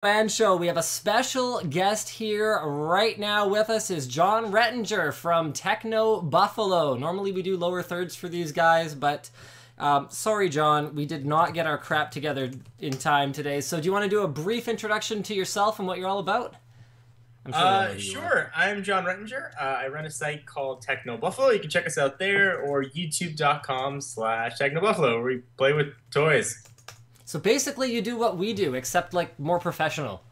WAN Show. We have a special guest here right now with us is John Rettinger from Techno Buffalo. Normally we do lower thirds for these guys, but sorry, John, we did not get our crap together in time today. So do you want to do a brief introduction to yourself and what you're all about? Sure. I'm John Rettinger. I run a site called Techno Buffalo. You can check us out there, or youtube.com/TechnoBuffalo, where we play with toys. So basically you do what we do, except like more professional.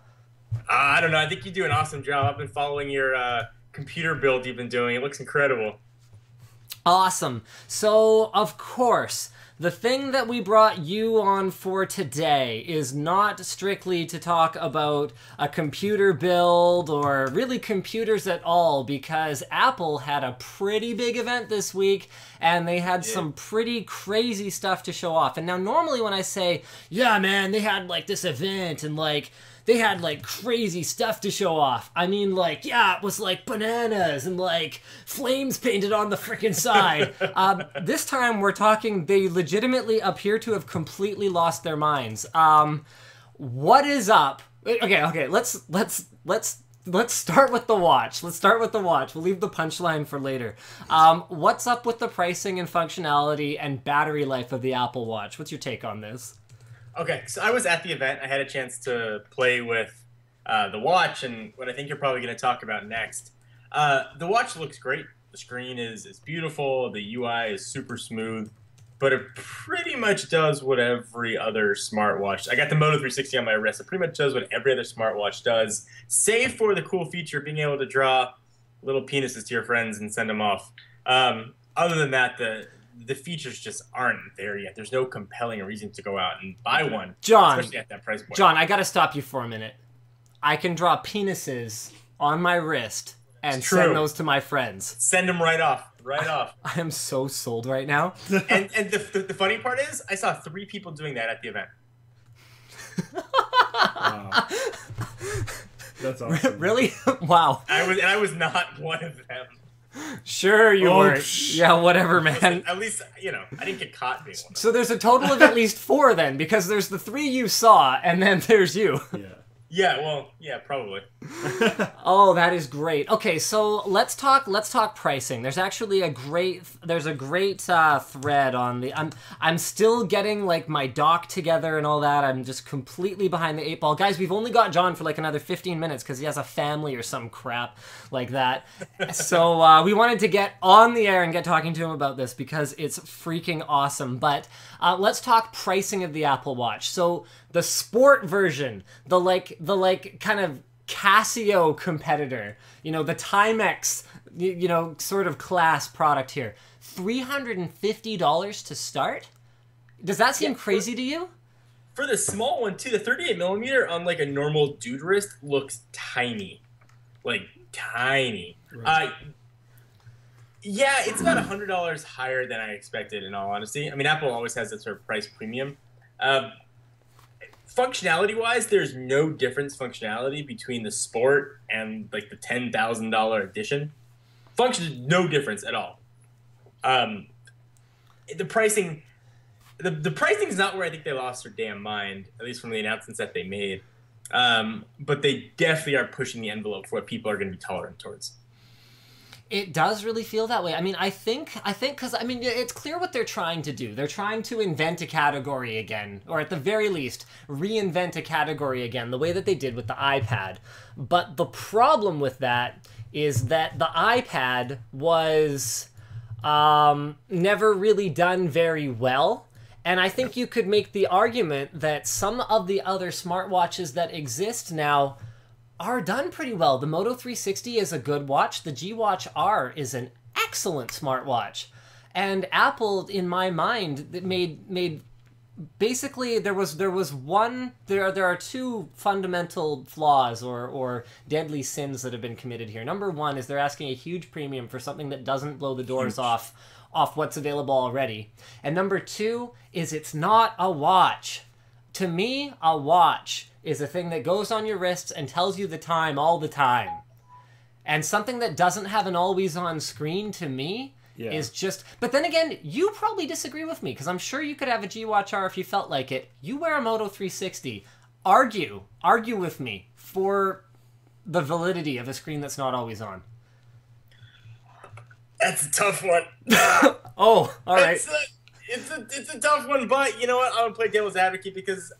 I don't know. I think you do an awesome job. I've been following your computer build you've been doing. It looks incredible. Awesome. So, of course, the thing that we brought you on for today is not strictly to talk about a computer build or really computers at all, because Apple had a pretty big event this week and they had some pretty crazy stuff to show off. And now normally when I say, yeah, man, they had like this event and like they had like crazy stuff to show off, I mean like, yeah, it was like bananas and like flames painted on the freaking side. This time we're talking, they legitimately appear to have completely lost their minds. What is up? Okay, let's start with the watch. Let's start with the watch. We'll leave the punchline for later. What's up with the pricing and functionality and battery life of the Apple Watch? What's your take on this? Okay, so I was at the event. I had a chance to play with the watch and what I think you're probably going to talk about next. The watch looks great. The screen is beautiful. The UI is super smooth. But it pretty much does what every other smartwatch. I got the Moto 360 on my wrist. It pretty much does what every other smartwatch does, save for the cool feature of being able to draw little penises to your friends and send them off. Other than that, the features just aren't there yet. There's no compelling reason to go out and buy one, John, especially at that price point. John, I gotta stop you for a minute. I can draw penises on my wrist and send those to my friends. Send them right off. Right off. I am so sold right now. and the funny part is, I saw 3 people doing that at the event. Wow. That's awesome. Really? Wow. I was not one of them. Sure you weren't. Yeah, whatever, man. At least, you know, I didn't get caught being one. So there's a total of at least 4 then, because there's the 3 you saw, and then there's you. Yeah. Yeah, well, yeah, probably. Oh, that is great. Okay, so let's talk pricing. There's actually a great thread on the I'm still getting like my doc together and all that. I'm just completely behind the 8 ball. Guys, we've only got John for like another 15 minutes because he has a family or some crap like that. So we wanted to get on the air and get talking to him about this because it's freaking awesome. But let's talk pricing of the Apple Watch. So the sport version, the kind of Casio competitor, you know, the Timex, you know, sort of class product here, $350 to start? Does that seem crazy to you? For the small one too, the 38mm on like a normal dude wrist looks tiny, like tiny. Right. Yeah, it's about $100 higher than I expected. In all honesty, I mean, Apple always has that sort of price premium. Functionality-wise, there's no difference functionality between the Sport and like the $10,000 edition. Function, no difference at all. The pricing, the pricing is not where I think they lost their damn mind, at least from the announcements that they made. But they definitely are pushing the envelope for what people are going to be tolerant towards. It does really feel that way. I mean, I think, because, I mean, it's clear what they're trying to do. They're trying to invent a category again, or at the very least, reinvent a category again, the way that they did with the iPad. But the problem with that is that the iPad was never really done very well. And I think you could make the argument that some of the other smartwatches that exist now are done pretty well. The Moto 360 is a good watch. The G Watch R is an excellent smartwatch. And Apple, in my mind, made basically there are 2 fundamental flaws or deadly sins that have been committed here. Number 1 is they're asking a huge premium for something that doesn't blow the doors off what's available already. And number 2 is it's not a watch. To me, a watch is a thing that goes on your wrists and tells you the time all the time. And something that doesn't have an always-on screen, to me, is just... But then again, you probably disagree with me, because I'm sure you could have a G Watch R if you felt like it. You wear a Moto 360. argue with me for the validity of a screen that's not always on. That's a tough one. Oh, all right. It's a tough one, but you know what? I'm gonna play devil's advocate because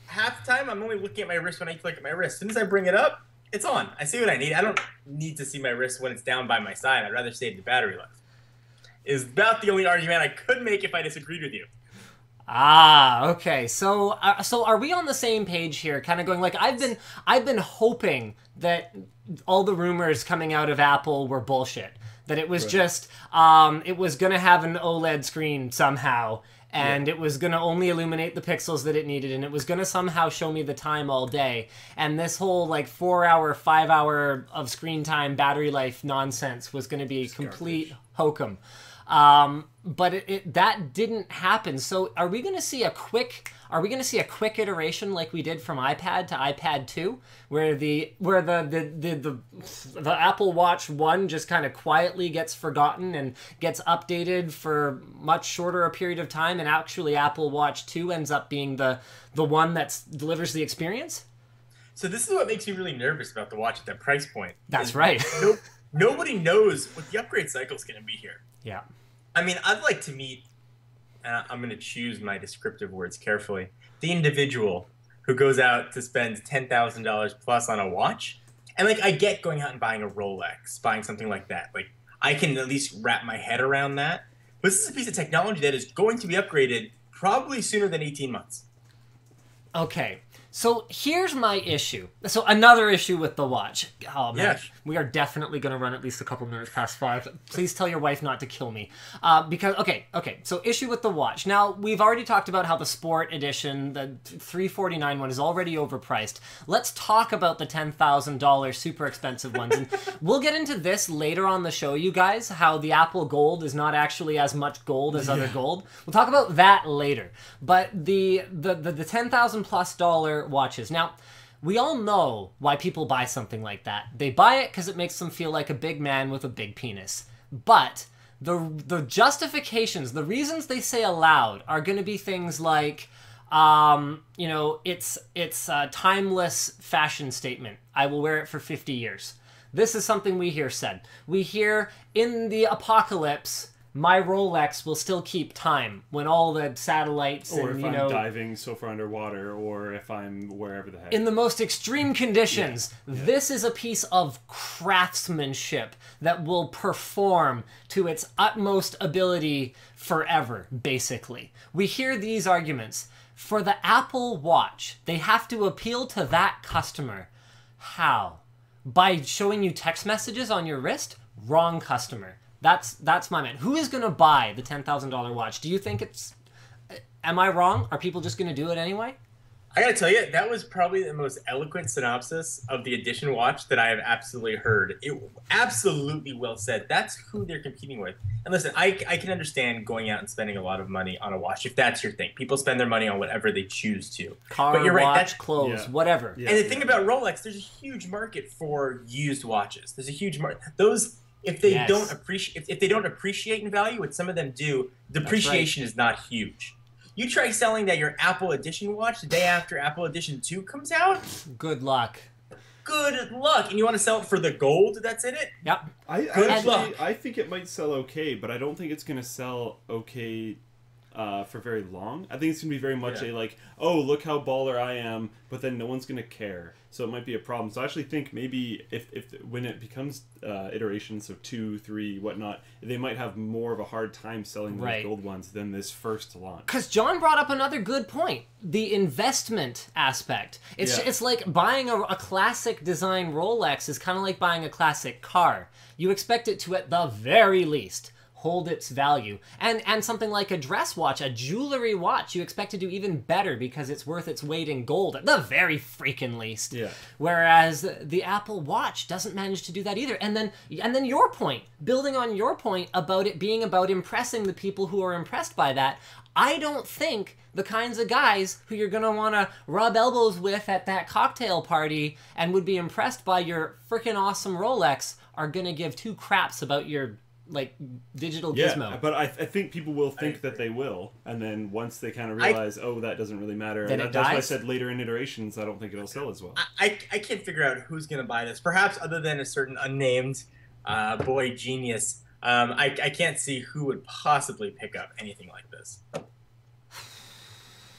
half the time I'm only looking at my wrist when I click at my wrist. As soon as I bring it up, it's on. I see what I need. I don't need to see my wrist when it's down by my side. I'd rather save the battery life. Is about the only argument I could make if I disagreed with you. Ah, okay. So are we on the same page here? Kind of going like I've been hoping that all the rumors coming out of Apple were bullshit. That it was just it was gonna have an OLED screen somehow, and it was gonna only illuminate the pixels that it needed, and it was gonna somehow show me the time all day. And this whole like 4 hour, 5 hour of screen time, battery life nonsense was gonna be complete hokum. But that didn't happen. So are we going to see a quick iteration like we did from iPad to iPad 2 where the Apple Watch 1 just kind of quietly gets forgotten and gets updated for much shorter a period of time, and actually Apple Watch 2 ends up being the one that delivers the experience? So this is what makes me really nervous about the watch at that price point. That's right. Nobody knows what the upgrade cycle is going to be here. Yeah. I mean, I'd like to meet, I'm going to choose my descriptive words carefully, the individual who goes out to spend $10,000 plus on a watch. And, like, I get going out and buying a Rolex, buying something like that. Like, I can at least wrap my head around that. But this is a piece of technology that is going to be upgraded probably sooner than 18 months. Okay. So here's my issue. So another issue with the watch. Oh man, we are definitely going to run at least a couple minutes past 5. Please tell your wife not to kill me. Because okay. So issue with the watch. Now we've already talked about how the Sport Edition, the $349 one, is already overpriced. Let's talk about the $10,000 super expensive ones, and we'll get into this later on the show, you guys. How the Apple Gold is not actually as much gold as other gold. We'll talk about that later. But the $10,000+ watches. Now, we all know why people buy something like that. They buy it because it makes them feel like a big man with a big penis. But the justifications, the reasons they say aloud are going to be things like, it's a timeless fashion statement. I will wear it for 50 years. This is something we hear said. We hear, in the apocalypse, my Rolex will still keep time when all the satellites or and, if I'm diving so far underwater, or if I'm wherever the heck. In the most extreme conditions, this is a piece of craftsmanship that will perform to its utmost ability forever, basically. We hear these arguments. For the Apple Watch, they have to appeal to that customer. How? By showing you text messages on your wrist? Wrong customer. That's my man. Who is going to buy the $10,000 watch? Do you think it's... Am I wrong? Are people just going to do it anyway? I gotta tell you, that was probably the most eloquent synopsis of the Edition watch that I have absolutely heard. It absolutely well said. That's who they're competing with. And listen, I can understand going out and spending a lot of money on a watch if that's your thing. People spend their money on whatever they choose to. Car, but you're right, watch, clothes, whatever. And the thing about Rolex, there's a huge market for used watches. There's a huge market. Those... If they don't appreciate in value, which some of them do, depreciation is not huge. You try selling that your Apple Edition watch the day after Apple Edition 2 comes out? Good luck. Good luck. And you want to sell it for the gold that's in it? Yep. I think it might sell okay, but I don't think it's going to sell okay for very long. I think it's going to be very much a like, oh, look how baller I am, but then no one's going to care. So it might be a problem. So I actually think maybe if when it becomes iterations of 2, 3, whatnot, they might have more of a hard time selling those gold ones than this first launch. Because John brought up another good point. The investment aspect. It's like buying a classic design Rolex is kind of like buying a classic car. You expect it to, at the very least, hold its value. And something like a dress watch, a jewelry watch, you expect to do even better because it's worth its weight in gold, at the very freaking least. Yeah. Whereas the Apple Watch doesn't manage to do that either. And then your point, building on your point about it being about impressing the people who are impressed by that, I don't think the kinds of guys who you're going to want to rub elbows with at that cocktail party and would be impressed by your freaking awesome Rolex are going to give two craps about your like digital Yeah, gizmo. but I think people will think that they will, and then once they kind of realize, oh, that doesn't really matter. Then That's why I said later in iterations, I don't think it'll sell as well. I can't figure out who's going to buy this. Perhaps other than a certain unnamed boy genius, I can't see who would possibly pick up anything like this.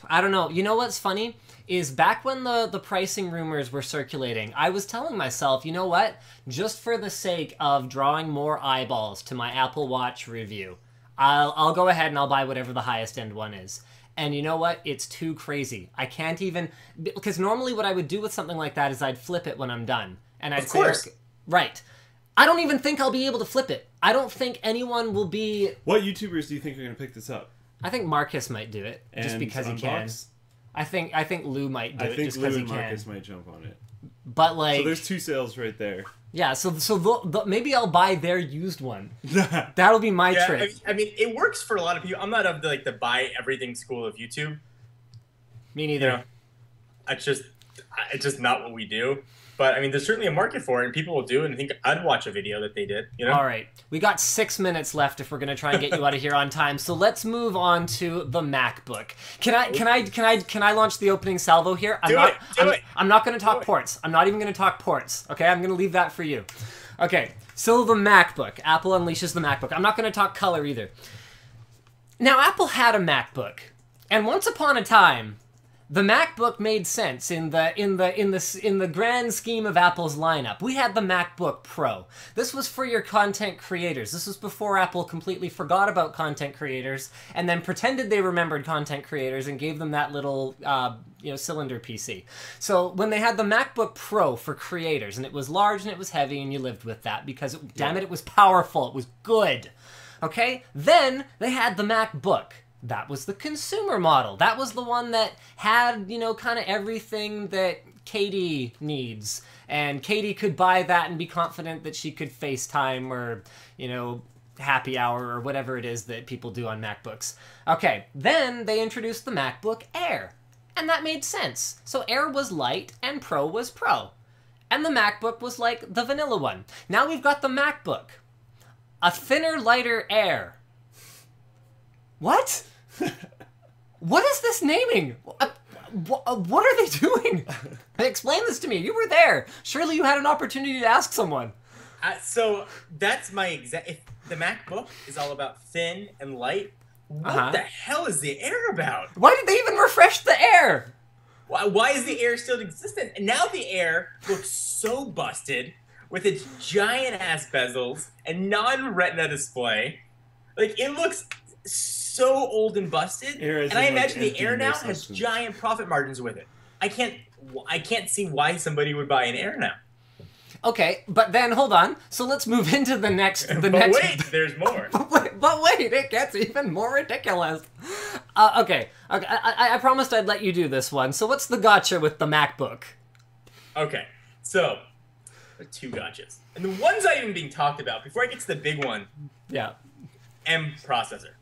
I don't know. You know what's funny? Is back when the pricing rumors were circulating, I was telling myself, you know what? Just for the sake of drawing more eyeballs to my Apple Watch review, I'll go ahead and I'll buy whatever the highest end one is. And you know what? It's too crazy. I can't even... Because normally what I would do with something like that is I'd flip it when I'm done. And I'd Of course. say... Right. I don't even think I'll be able to flip it. I don't think anyone will be... What YouTubers do you think are going to pick this up? I think Marcus might do it, just because he can. I think Lou might do it just because he can. I think Lou and Marcus might jump on it. But like, so there's two sales right there. Yeah, so maybe I'll buy their used one. That'll be my trick. I mean, it works for a lot of people. I'm not of the buy everything school of YouTube. Me neither. You know, it's just not what we do. But I mean, there's certainly a market for it, and people will do it. And I think I'd watch a video that they did. You know. All right, we got 6 minutes left if we're gonna try and get you out of here on time. So let's move on to the MacBook. Can I launch the opening salvo here? I'm not gonna talk ports. I'm not even gonna talk ports. Okay, I'm gonna leave that for you. Okay, so the MacBook. Apple unleashes the MacBook. I'm not gonna talk color either. Now, Apple had a MacBook, and once upon a time, the MacBook made sense in the grand scheme of Apple's lineup. We had the MacBook Pro. This was for your content creators. This was before Apple completely forgot about content creators and then pretended they remembered content creators and gave them that little cylinder PC. So when they had the MacBook Pro for creators, and it was large and it was heavy, and you lived with that because damn it was powerful. It was good. Okay? Then they had the MacBook. That was the consumer model. That was the one that had, kind of everything that Katie needs. And Katie could buy that and be confident that she could FaceTime or, happy hour or whatever it is that people do on MacBooks. Okay, then they introduced the MacBook Air. And that made sense. So Air was light and Pro was Pro. And the MacBook was like the vanilla one. Now we've got the MacBook. A thinner, lighter Air. What? What is this naming? What are they doing? Explain this to me. You were there. Surely you had an opportunity to ask someone. So that's my exact... If the MacBook is all about thin and light, what the hell is the Air about? Why did they even refresh the Air? Why is the Air still existent? And now the Air looks so busted with its giant-ass bezels and non-retina display. Like, it looks so old and busted, and I imagine the Air now has giant profit margins with it. I can't see why somebody would buy an Air now. Okay, but then hold on. So let's move into the next. Wait, there's more. but wait, it gets even more ridiculous. Okay. I promised I'd let you do this one. So what's the gotcha with the MacBook? Okay, so two gotchas, and the one's not even being talked about. Before I get to the big one, M processor.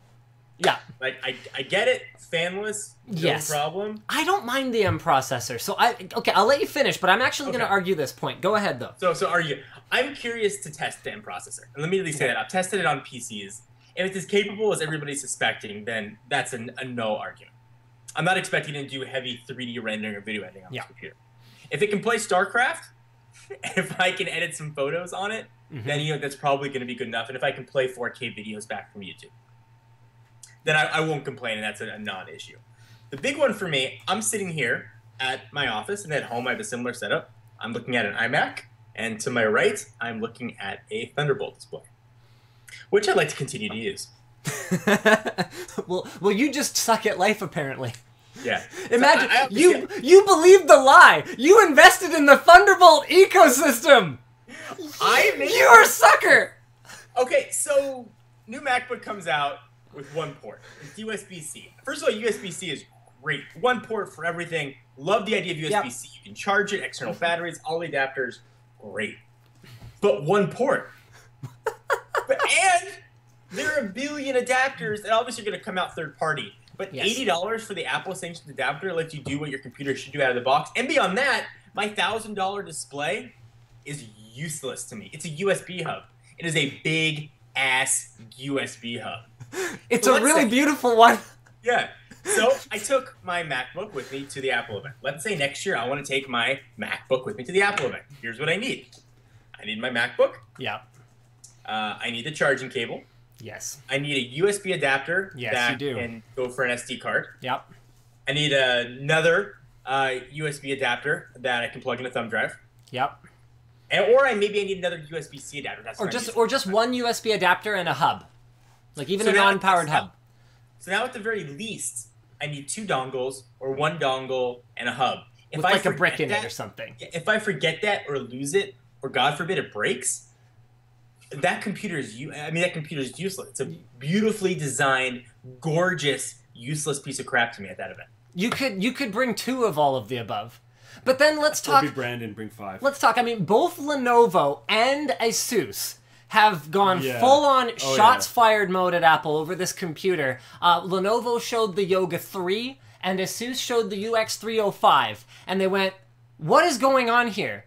Yeah. Like, I get it, fanless, no problem. I don't mind the M processor. So I'll let you finish, but I'm actually going to argue this point. Go ahead, though. So argue. I'm curious to test the M processor. And let me at least say that. I've tested it on PCs. If it's as capable as everybody's suspecting, then that's a no argument. I'm not expecting it to do heavy 3D rendering or video editing on this computer. If it can play StarCraft, if I can edit some photos on it, then that's probably going to be good enough. And if I can play 4K videos back from YouTube, then I won't complain, and that's a non-issue. The big one for me, I'm sitting here at my office, and at home I have a similar setup. I'm looking at an iMac, and to my right, I'm looking at a Thunderbolt display, which I'd like to continue to use. well, you just suck at life, apparently. Yeah. Imagine, you believed the lie! You invested in the Thunderbolt ecosystem! You're a sucker! Okay, so new MacBook comes out with one port. It's USB-C. First of all, USB-C is great. One port for everything. Love the idea of USB-C. You can charge it, external batteries, all the adapters. Great. But one port. And there are a billion adapters that obviously are going to come out third party. But $80 for the Apple sanctioned adapter lets you do what your computer should do out of the box. And beyond that, my $1,000 display is useless to me. It's a USB hub. It is a big ass USB hub. It's a really beautiful one. Yeah. So I took my MacBook with me to the Apple event. Let's say next year I want to take my MacBook with me to the Apple event. Here's what I need. I need my MacBook. Yeah. I need the charging cable. Yes. I need a USB adapter you do. Can go for an SD card. Yep. I need another USB adapter that I can plug in a thumb drive. Yep. Or maybe I need another USB-C adapter. That's or just one USB adapter and a hub. Like even a non-powered hub. So now at the very least, I need 2 dongles or 1 dongle and a hub. With like a brick in it or something. If I forget that or lose it, or God forbid it breaks, that computer's useless. It's a beautifully designed, gorgeous, useless piece of crap to me at that event. You could bring 2 of all of the above. But then let's talk... Or be Brandon, bring 5. Let's talk. I mean, both Lenovo and Asus have gone full-on shots fired mode at Apple over this computer. Lenovo showed the Yoga 3, and Asus showed the UX305. And they went, what is going on here?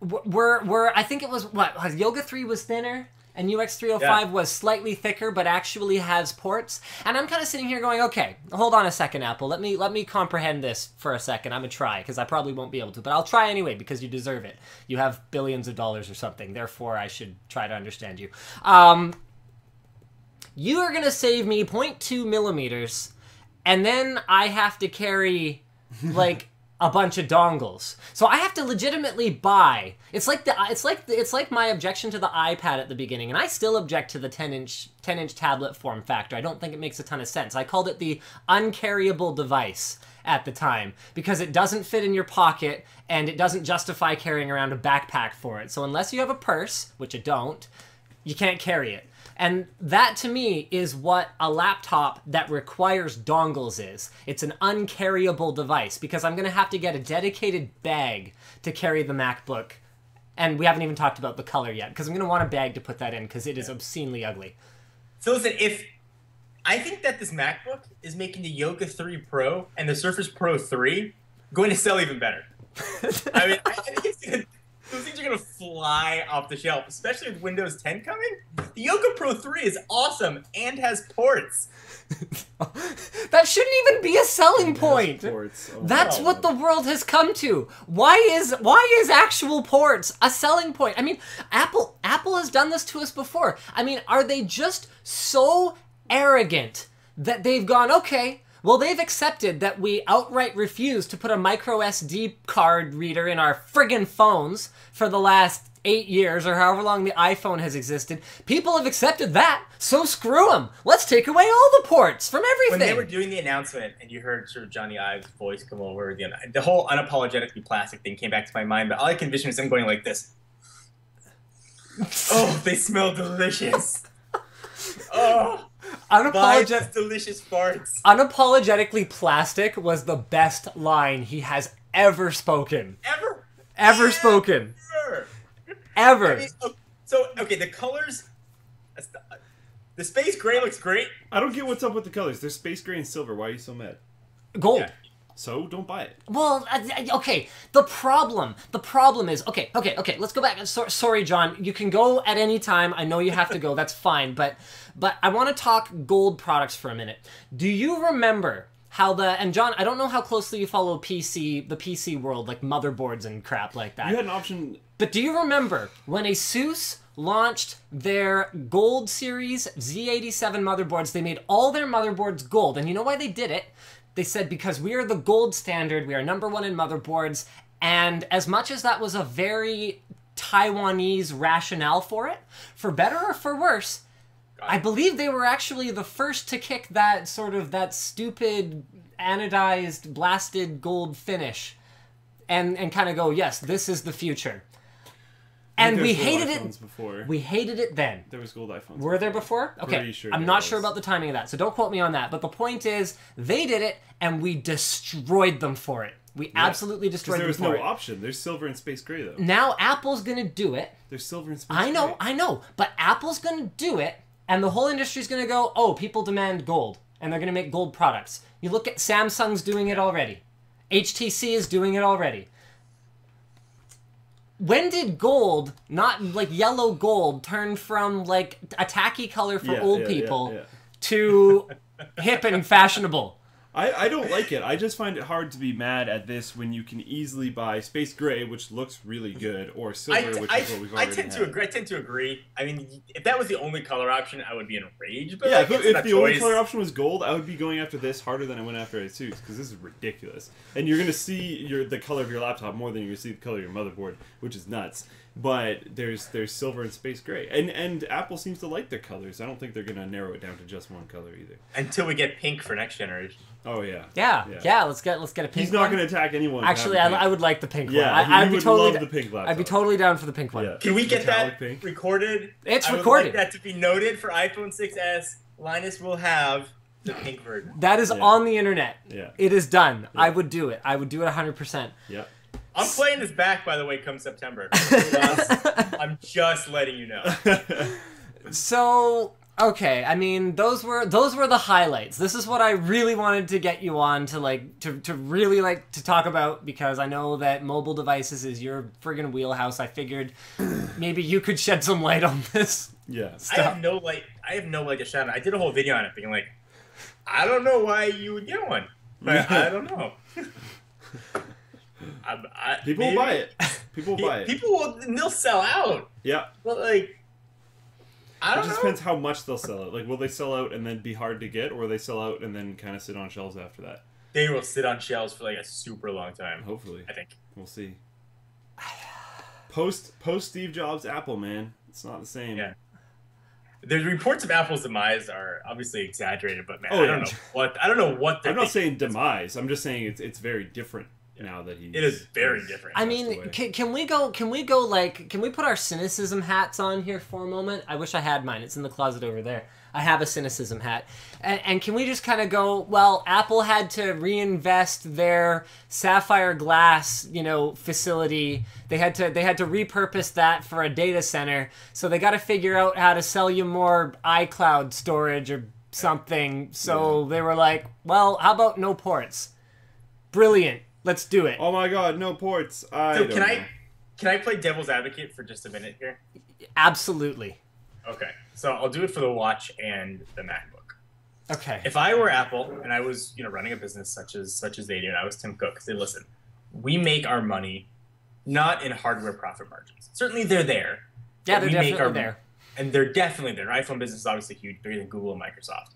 I think it was, Yoga 3 was thinner, and UX305 was slightly thicker, but actually has ports. And I'm kind of sitting here going, okay, hold on a second, Apple. Let me comprehend this for a second. I'm going to try, because I probably won't be able to. But I'll try anyway, because you deserve it. You have billions of dollars or something. Therefore, I should try to understand you. You are going to save me 0.2 millimeters, and then I have to carry, like... a bunch of dongles. So I have to legitimately buy. It's like my objection to the iPad at the beginning, and I still object to the 10-inch tablet form factor. I don't think it makes a ton of sense. I called it the uncarryable device at the time because it doesn't fit in your pocket and it doesn't justify carrying around a backpack for it. So unless you have a purse, which I don't, you can't carry it. And that, to me, is what a laptop that requires dongles is. It's an uncarryable device, because I'm going to have to get a dedicated bag to carry the MacBook. And we haven't even talked about the color yet, because I'm going to want a bag to put that in, because it is obscenely ugly. So listen, I think that this MacBook is making the Yoga 3 Pro and the Surface Pro 3 going to sell even better. I mean, I think those things are going to fly off the shelf, especially with Windows 10 coming. The Yoga Pro 3 is awesome and has ports. That shouldn't even be a selling point. That's what the world has come to. Why is actual ports a selling point? I mean, Apple has done this to us before. I mean, are they just so arrogant that they've gone, okay, well, they've accepted that we outright refuse to put a micro SD card reader in our friggin' phones for the last 8 years or however long the iPhone has existed. People have accepted that, so screw them. Let's take away all the ports from everything. When they were doing the announcement and you heard sort of Johnny Ive's voice come over, the whole unapologetically plastic thing came back to my mind, but all I can envision is them going like this. Oh, they smell delicious. Oh. Delicious farts. Unapologetically plastic was the best line he has ever spoken. Ever spoken. Ever. I mean, okay, the colors. The space gray looks great. I don't get what's up with the colors. There's space gray and silver. Why are you so mad? Gold. Yeah. So don't buy it. Well, okay. The problem is, okay. Let's go back. Sorry, John. You can go at any time. I know you have to go. That's fine. But I want to talk gold products for a minute. Do you remember how and John, I don't know how closely you follow the PC world, like motherboards and crap like that. You had an option. But do you remember when Asus launched their Gold Series Z87 motherboards? They made all their motherboards gold, and you know why they did it? They said, because we are the gold standard, we are #1 in motherboards, and as much as that was a very Taiwanese rationale for it, for better or for worse, I believe they were actually the first to kick that stupid anodized, blasted gold finish and kind of go, yes, this is the future. And we hated it. Before. We hated it then. There was gold iPhones. Were there before? Okay. Sure I'm not sure about the timing of that, so don't quote me on that. But the point is, they did it, and we destroyed them for it. We absolutely destroyed them for it. There was no option. There's silver and space gray, though. Now Apple's going to do it. There's silver and space gray. I know. But Apple's going to do it, and the whole industry's going to go, oh, people demand gold, and they're going to make gold products. You look at Samsung's doing it already. HTC is doing it already. when did gold, not like yellow gold, turn from like a tacky color for old people to hip and fashionable? I don't like it. I just find it hard to be mad at this when you can easily buy space gray, which looks really good, or silver, which is what we've already had. I tend to agree. I mean, if that was the only color option, I would be enraged. But yeah, if the only color option was gold, I would be going after this harder than I went after Asus, because this is ridiculous. And you're going to see the color of your laptop more than you're going to see the color of your motherboard, which is nuts. But there's silver and space gray, and Apple seems to like their colors. I don't think they're going to narrow it down to just one color either. Until we get pink for next generation. Oh yeah. Yeah. Let's get a pink. He's not going to attack anyone. Actually, I would like the pink one. I'd be totally love the pink laptop. I'd be totally down for the pink one. Yeah. Can we get Metallic that pink? recorded? It's I would recorded. like that to be noted for iPhone 6s. Linus will have the pink version. That is on the internet. Yeah. It is done. Yeah. I would do it. I would do it 100%. Yep. I'm playing this back, by the way, come September. I'm just letting you know. So, okay, I mean, those were the highlights. This is what I really wanted to get you on to really to talk about, because I know that mobile devices is your friggin' wheelhouse. I figured maybe you could shed some light on this. Yeah. I have no light to shine on. I did a whole video on it, being like, I don't know why you would get one. But I don't know. People will buy it. People will buy it. People will, and they'll sell out. Yeah. But like, I don't know. It just depends how much they'll sell out. Like, will they sell out and then be hard to get, or will they sell out and then kind of sit on shelves after that? They will sit on shelves for like a super long time. Hopefully. I think. We'll see. Post Steve Jobs Apple, man. It's not the same. Yeah. The reports of Apple's demise are obviously exaggerated, but man, I don't know what they're I'm not saying demise. I'm just saying it's very different now that it is very different. I mean, can we put our cynicism hats on here for a moment? I wish I had mine. It's in the closet over there. I have a cynicism hat. And can we just kind of go, well, Apple had to reinvest their sapphire glass, facility. They had to repurpose that for a data center. So they got to figure out how to sell you more iCloud storage or something. So they were like, well, how about no ports? Brilliant. Let's do it. Oh my God, no ports. Can I play devil's advocate for just a minute here? Absolutely. Okay, so I'll do it for the watch and the MacBook. Okay. If I were Apple and I was, running a business such as they do, and I was Tim Cook, say, listen, we make our money not in hardware profit margins. Certainly they're there. Yeah, they're definitely there. And they're definitely there. Our iPhone business is obviously huge, bigger than Google and Microsoft.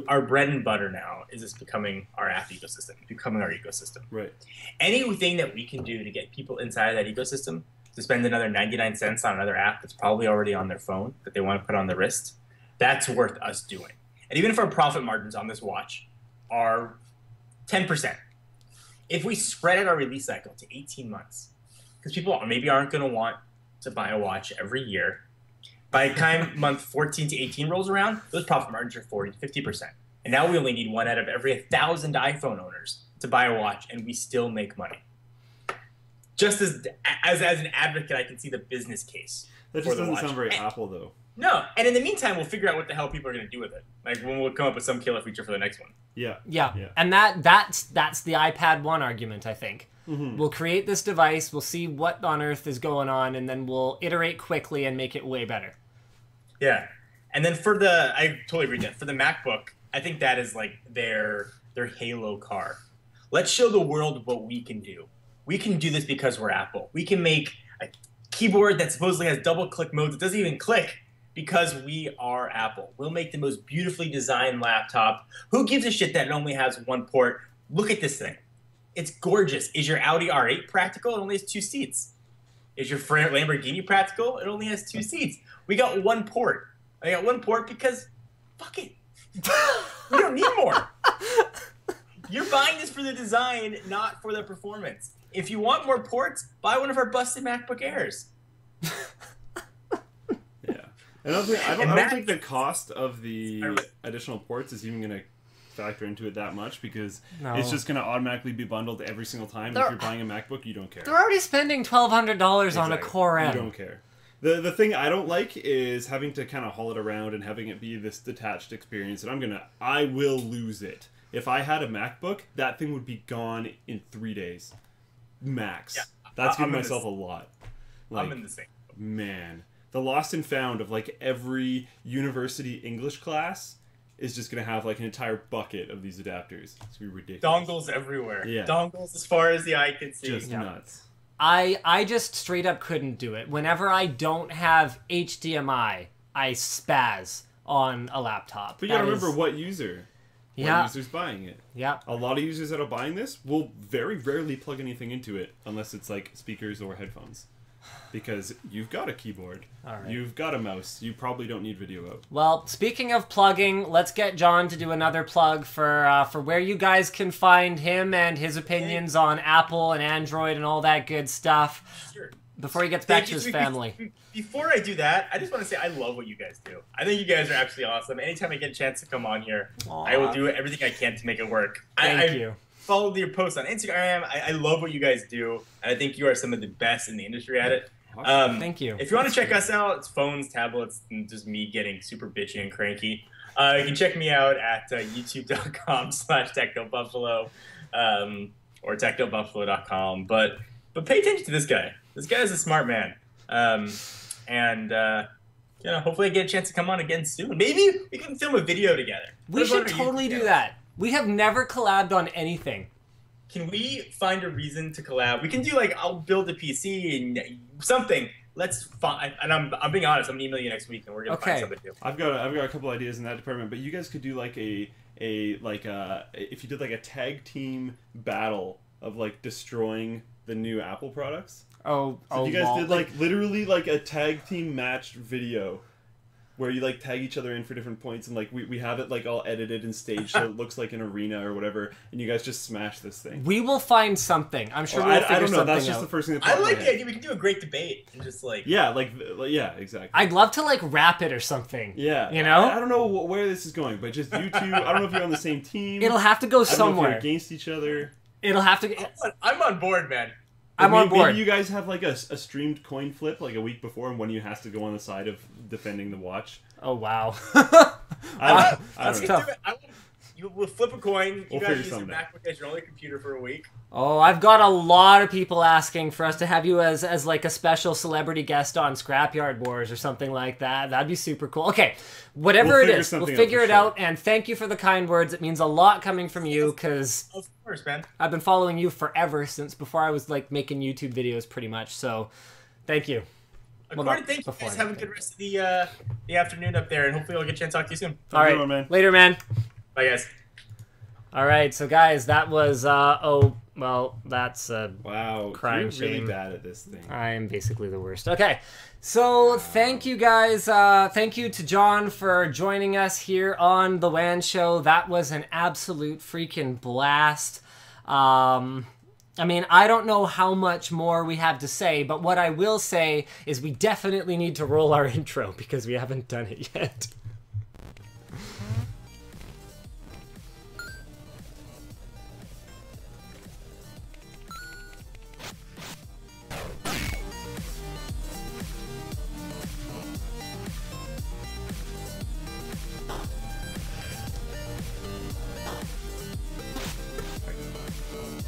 Our bread and butter now is just becoming our app ecosystem, becoming our ecosystem. Right. Anything that we can do to get people inside that ecosystem, to spend another 99 cents on another app that's probably already on their phone that they want to put on their wrist, that's worth us doing. And even if our profit margins on this watch are 10%, if we spread out our release cycle to 18 months, because people maybe aren't going to want to buy a watch every year, by the time month 14 to 18 rolls around, those profit margins are 40 to 50%. And now we only need one out of every 1,000 iPhone owners to buy a watch, and we still make money. Just as an advocate, I can see the business case. That just doesn't sound very Apple, though. No, and in the meantime, we'll figure out what the hell people are going to do with it. Like when we'll come up with some killer feature for the next one. Yeah. And that's the iPad 1 argument, I think. Mm-hmm. We'll create this device, we'll see what on earth is going on, and then we'll iterate quickly and make it way better. Yeah. And then I totally agree with that. For the MacBook, I think that is like their Halo car. Let's show the world what we can do. We can do this because we're Apple. We can make a keyboard that supposedly has double click modes that doesn't even click because we are Apple. We'll make the most beautifully designed laptop. Who gives a shit that it only has one port? Look at this thing. It's gorgeous. Is your Audi R8 practical? It only has 2 seats. Is your Lamborghini practical? It only has 2 seats. We got one port. I got one port because fuck it. We don't need more. You're buying this for the design, not for the performance. If you want more ports, buy one of our busted MacBook Airs. Yeah. I don't think the cost of the additional ports is even going to factor into it that much, because it's just going to automatically be bundled every single time. If you're buying a MacBook, you don't care. They're already spending $1,200 on a Core M. You don't care. The thing I don't like is having to kind of haul it around and having it be this detached experience, and I will lose it. If I had a MacBook, that thing would be gone in 3 days. Max. Yeah, that's giving myself a lot. I'm in the same. Man, the lost and found of like every university English class is just gonna have like an entire bucket of these adapters. It's gonna be ridiculous. Dongles everywhere. Yeah. Dongles as far as the eye can see. Just nuts. I just straight up couldn't do it. Whenever I don't have HDMI, I spaz on a laptop. But you gotta remember what user. Yeah. What user's buying it. Yeah. A lot of users that are buying this will very rarely plug anything into it unless it's like speakers or headphones. Because you've got a keyboard. All right. You've got a mouse. You probably don't need video out. Well, speaking of plugging, let's get John to do another plug for where you guys can find him and his opinions on Apple and Android and all that good stuff. Sure. Before he gets back to his family. Before I do that, I just want to say I love what you guys do. I think you guys are absolutely awesome. Anytime I get a chance to come on here, Aww. I will do everything I can to make it work. Thank you. Followed your posts on Instagram. I love what you guys do, and I think you are some of the best in the industry at it. Thank you. If you want to check us out, it's phones, tablets, and just me getting super bitchy and cranky. You can check me out at youtube.com/technobuffalo or technobuffalo.com. But pay attention to this guy. This guy is a smart man. Hopefully I get a chance to come on again soon. Maybe we can film a video together. We should totally do that. We have never collabed on anything. Can we find a reason to collab? We can do like, I'll build a PC and something. Let's find, and I'm being honest. I'm gonna email you next week, and we're gonna find something to do. I've got a couple ideas in that department, but you guys could do like if you did like a tag team battle of like destroying the new Apple products. So you guys did like literally like a tag team matched video where you like tag each other in for different points, and like we have it like all edited and staged so it looks like an arena or whatever, and you guys just smash this thing. We will find something. I'm sure we'll figure something out. I don't know. That's just the first thing that popped I like in my the head. idea. We can do a great debate and just like yeah, exactly. I'd love to like wrap it or something. Yeah, you know. I don't know where this is going, but just you two. I don't know if you're on the same team. It'll have to go I don't somewhere. know if you're against each other. It'll have to. I'm on board, man. I'm on board. Maybe you guys have like a streamed coin flip like a week before, and one of you has to go on the side of defending the watch. Oh wow. That's tough. We'll flip a coin. You guys use your something MacBook as your only computer for a week. Oh, I've got a lot of people asking for us to have you as like a special celebrity guest on Scrapyard Wars or something like that. That'd be super cool. Okay, whatever it is, we'll figure it out. And thank you for the kind words. It means a lot coming from you because of course, man. I've been following you forever since before I was like making YouTube videos, pretty much. So, thank you. Thank you guys. Have a good rest of the afternoon up there, and hopefully I'll get a chance to talk to you soon. All right, man. Later, man. Bye, guys. All right, so guys, that was that's wow, crime you're really shame. bad at this thing. I am basically the worst. Okay, so thank you guys. Thank you to John for joining us here on the WAN Show. That was an absolute freaking blast. I mean, I don't know how much more we have to say, but what I will say is we definitely need to roll our intro because we haven't done it yet.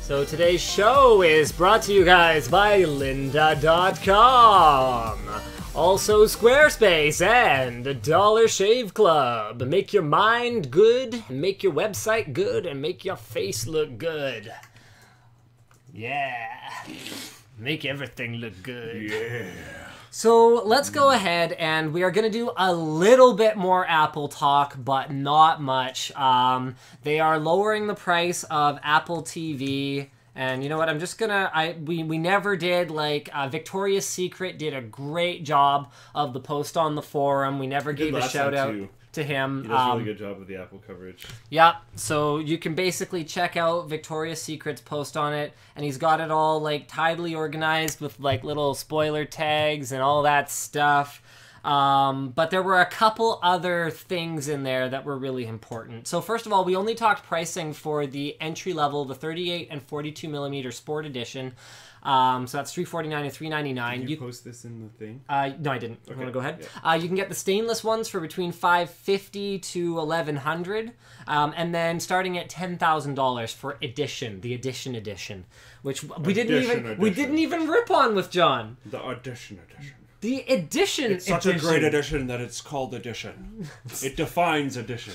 So today's show is brought to you guys by lynda.com. Also Squarespace and Dollar Shave Club. Make your mind good, make your website good, and make your face look good. Yeah. Make everything look good. Yeah. So let's go ahead and we are going to do a little bit more Apple talk, but not much. They are lowering the price of Apple TV. And you know what? I'm just gonna. We never did like Victoria's Secret did a great job of the post on the forum. We never gave a shout out to him. He does a really good job with the Apple coverage. Yeah, so you can basically check out Victoria's Secret's post on it, and he's got it all like tidily organized with like little spoiler tags and all that stuff. But there were a couple other things in there that were really important. So first of all, we only talked pricing for the entry level, the 38 and 42 millimeter Sport Edition. So that's $349 and $399. Did you post this in the thing? No, I didn't. Okay. You want to go ahead? Yeah. You can get the stainless ones for between $550 to $1,100, and then starting at $10,000 for the edition, which we didn't even rip on with John. The edition. The edition. It's such a great edition that it's called edition. It defines edition.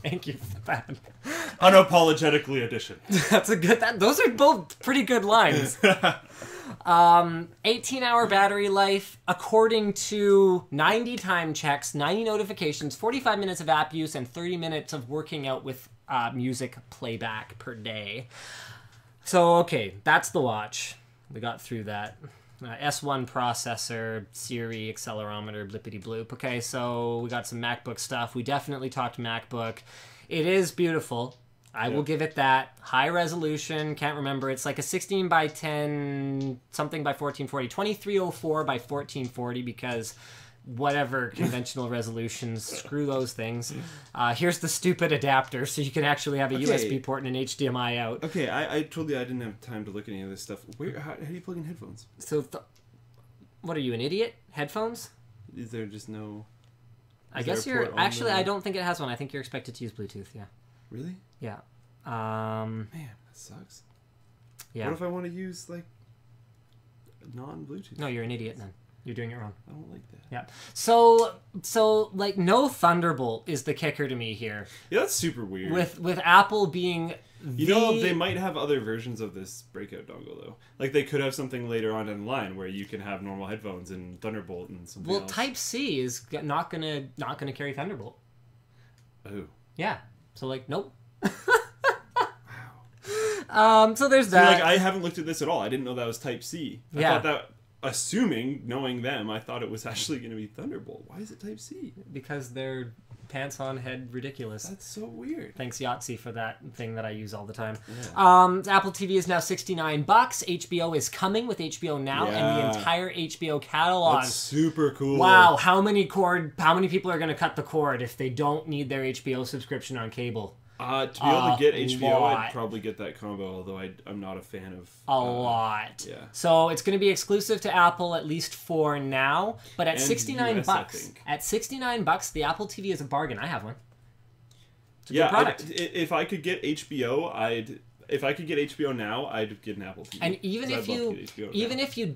Thank you for that. Unapologetically edition. That's a good. Those are both pretty good lines. 18-hour battery life, according to 90 time checks, 90 notifications, 45 minutes of app use, and 30 minutes of working out with music playback per day. So, okay, that's the watch. We got through that. S1 processor, Siri, accelerometer, blippity bloop. Okay, so we got some MacBook stuff. We definitely talked MacBook. It is beautiful. I will give it that. High resolution, can't remember. It's like a 16 by 10, something by 1440, 2304 by 1440, because whatever conventional resolutions, screw those things. Here's the stupid adapter, so you can actually have a USB port and an HDMI out. Okay, I told you I didn't have time to look at any of this stuff. How do you plug in headphones? So, what are you, an idiot? Headphones? Is there just no... I guess you're... Actually, I don't think it has one. I think you're expected to use Bluetooth, yeah. Really? Yeah. Man, that sucks. Yeah. What if I want to use, like, non-Bluetooth? No, you're an idiot then. You're doing it wrong. I don't like that. Yeah. So like, no Thunderbolt is the kicker to me here. Yeah, that's super weird. With Apple being You know, they might have other versions of this breakout dongle, though. Like, they could have something later on in the line where you can have normal headphones and Thunderbolt and something else. Well, Type-C is not gonna carry Thunderbolt. Oh. Yeah. So, like, nope. Wow. So there's that. Like, I haven't looked at this at all. I didn't know that was Type-C. I thought that... knowing them, I thought it was actually going to be Thunderbolt. Why is it Type-C? Because they're pants on head ridiculous. That's so weird. Thanks Yahtzee for that thing that I use all the time. Yeah. Apple TV is now $69. HBO is coming with HBO Now and the entire HBO catalog. That's super cool. Wow, how many people are going to cut the cord if they don't need their HBO subscription on cable? To be able to get HBO, I'd probably get that combo, although I'm not a fan of... a lot. Yeah. So it's going to be exclusive to Apple, at least for now. But at And $69, US, at $69, the Apple TV is a bargain. I have one. It's a good Yeah, product. if I could get HBO, if I could get HBO Now, I'd get an Apple TV. And even if you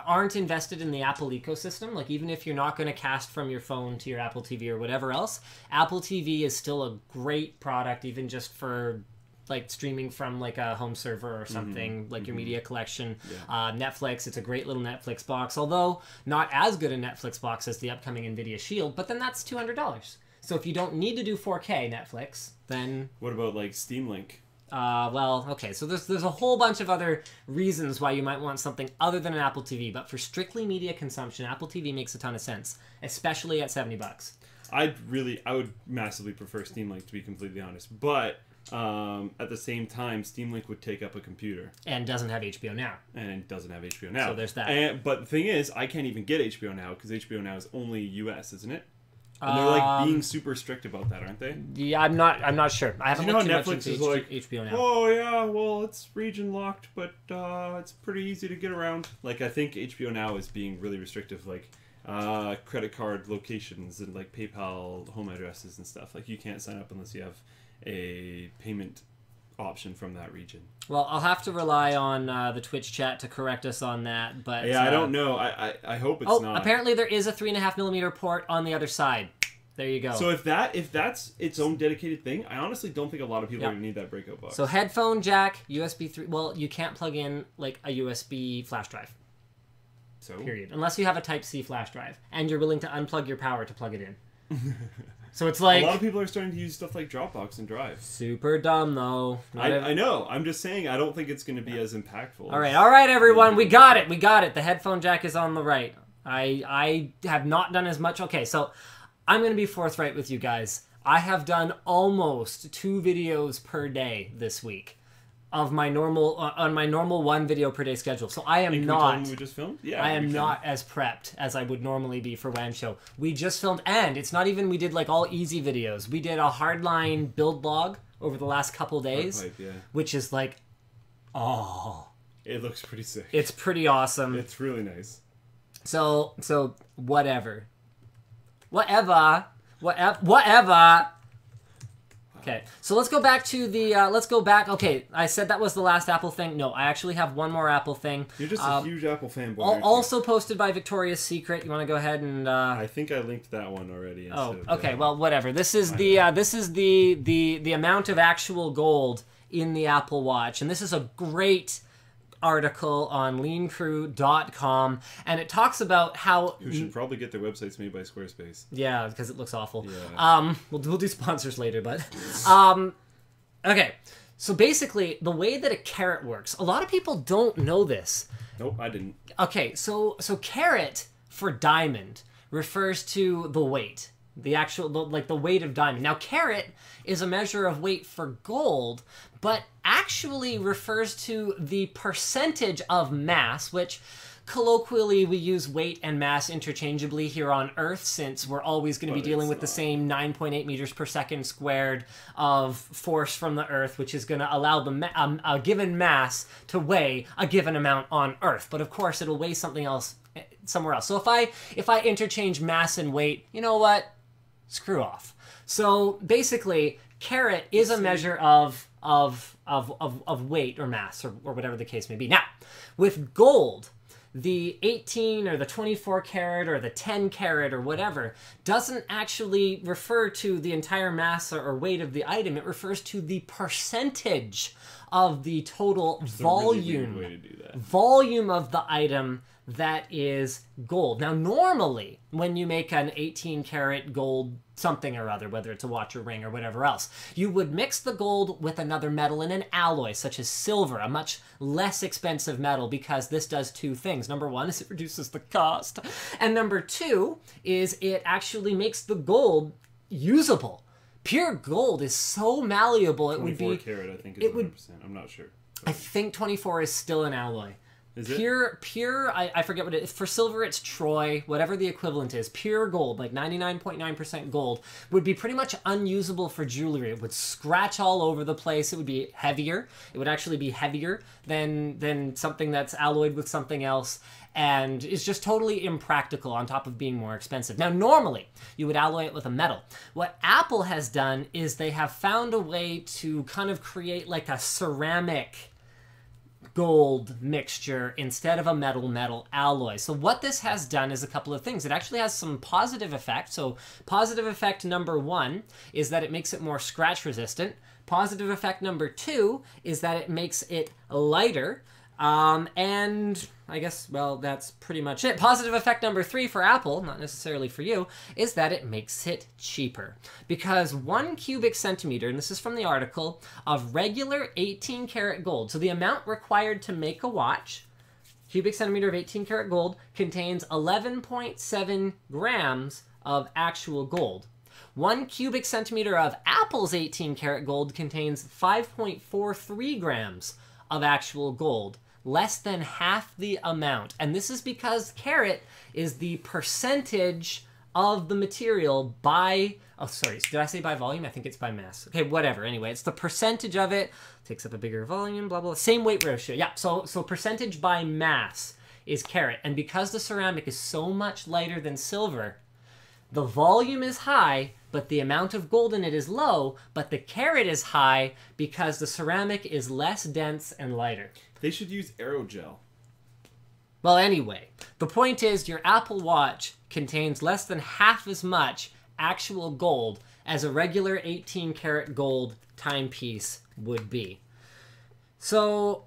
aren't invested in the Apple ecosystem, like even if you're not going to cast from your phone to your Apple TV or whatever else, Apple TV is still a great product, even just for like streaming from like a home server or something, like your media collection. Yeah. Netflix, it's a great little Netflix box, although not as good a Netflix box as the upcoming NVIDIA Shield, but then that's $200. So if you don't need to do 4K Netflix, then... What about like Steam Link? Well, okay, so there's a whole bunch of other reasons why you might want something other than an Apple TV, but for strictly media consumption, Apple TV makes a ton of sense, especially at $70. I would massively prefer Steam Link, to be completely honest, but at the same time, Steam Link would take up a computer. And doesn't have HBO Now. And doesn't have HBO Now. So there's that. But the thing is, I can't even get HBO Now, because HBO Now is only US, isn't it? And they're like being super strict about that, aren't they? Yeah, I'm not sure. I haven't looked too much into HBO Now. Oh yeah, well it's region locked, but it's pretty easy to get around. Like, I think HBO Now is being really restrictive, like credit card locations and like PayPal home addresses and stuff. Like, you can't sign up unless you have a payment option from that region. Well, I'll have to rely on the Twitch chat to correct us on that, but... Yeah, I don't know. I hope it's not. Apparently there is a 3.5mm port on the other side. There you go. So if that's its own dedicated thing, I honestly don't think a lot of people are going to need that breakout box. So headphone jack, USB 3... Well, you can't plug in like a USB flash drive. So? Period. Unless you have a Type-C flash drive, and you're willing to unplug your power to plug it in. So it's like... A lot of people are starting to use stuff like Dropbox and Drive. Super dumb, though. I know. I'm just saying, I don't think it's going to be as impactful. All right, everyone. We got it. The headphone jack is on the right. I have not done as much. Okay, so I'm going to be forthright with you guys. I have done almost 2 videos per day this week. of my normal on my normal 1 video per day schedule. So I am Can we tell them not. we just filmed? Yeah, I we am can. not as prepped as I would normally be for WAN Show. We just filmed, and it's not even we did like all easy videos. We did a hardline build log over the last couple days, Pipe, yeah. which is like, oh, It looks pretty sick. it's pretty awesome. It's really nice. So whatever. Okay, so let's go back to the, okay, I said that was the last Apple thing. No, I actually have one more Apple thing. You're just a huge Apple fanboy. aren't you? Also posted by Victoria's Secret. You want to go ahead and... I think I linked that one already. Oh, okay, well, whatever. This is the amount of actual gold in the Apple Watch, and this is a great article on leancrew.com, and it talks about how... Who should probably get their websites made by Squarespace. Yeah, because it looks awful. Yeah. We'll do sponsors later, but... okay, so basically, the way that a carat works, a lot of people don't know this. Nope, I didn't. Okay, so carat for diamond refers to the weight. The actual, like the weight of diamond. Now, carat is a measure of weight for gold, but actually refers to the percentage of mass, which colloquially we use weight and mass interchangeably here on Earth, since we're always going to be dealing with the same 9.8 meters per second squared of force from the Earth, which is going to allow a given mass to weigh a given amount on Earth. But of course, it'll weigh something else somewhere else. So if I interchange mass and weight, you know what? Screw off. So basically, carat is a measure of weight or mass or whatever the case may be. Now, with gold, the 18 or the 24 karat or the 10 karat or whatever doesn't actually refer to the entire mass or weight of the item. It refers to the percentage of the total volume, really weird way to do that. Volume of the item that is gold. Now, normally, when you make an 18 karat gold something or other, whether it's a watch or ring or whatever else, you would mix the gold with another metal in an alloy, such as silver, a much less expensive metal, because this does two things. Number one is it reduces the cost, and number two is it actually makes the gold usable. Pure gold is so malleable, it would be... 24 karat, I think, is 100%. I'm not sure. I think 24 is still an alloy. Is it? Pure, I forget what it is. For silver, it's Troy, whatever the equivalent is. Pure gold, like 99.9% gold, would be pretty much unusable for jewelry. It would scratch all over the place. It would be heavier. It would actually be heavier than something that's alloyed with something else, and is just totally impractical on top of being more expensive. Now, normally, you would alloy it with a metal. What Apple has done is they have found a way to kind of create like a ceramic gold mixture instead of a metal alloy. So what this has done is a couple of things. It actually has some positive effects. So positive effect number one is that it makes it more scratch resistant. Positive effect number two is that it makes it lighter. And I guess, well, that's pretty much it. Positive effect number three for Apple, not necessarily for you, is that it makes it cheaper. Because 1 cubic centimeter, and this is from the article, of regular 18 karat gold, so the amount required to make a watch, cubic centimeter of 18 karat gold, contains 11.7 grams of actual gold. 1 cubic centimeter of Apple's 18 karat gold contains 5.43 grams of actual gold. Less than half the amount. And this is because carat is the percentage of the material by... Oh, sorry. Did I say by volume? I think it's by mass. Okay, whatever. Anyway, it's the percentage of it. Takes up a bigger volume, blah, blah. Same weight ratio. Yeah, so percentage by mass is carat. And because the ceramic is so much lighter than silver, the volume is high, but the amount of gold in it is low, but the carat is high because the ceramic is less dense and lighter. They should use aerogel. Well, anyway, the point is your Apple Watch contains less than half as much actual gold as a regular 18 karat gold timepiece would be. So,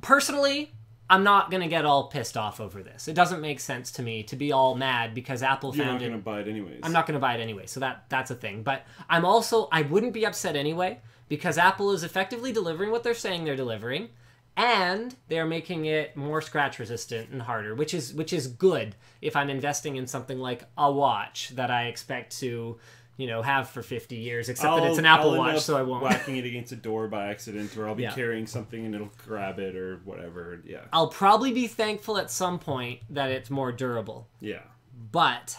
personally, I'm not going to get all pissed off over this. It doesn't make sense to me to be all mad because Apple found it. You're not going to buy it anyways. I'm not going to buy it anyway, so that's a thing. But I wouldn't be upset anyway because Apple is effectively delivering what they're saying they're delivering, and they're making it more scratch resistant and harder, which is good if I'm investing in something like a watch that I expect to you know, have for 50 years, except that it's an Apple Watch, so I won't. Whacking it against a door by accident, or I'll be carrying something and it'll grab it or whatever. Yeah. I'll probably be thankful at some point that it's more durable. Yeah. But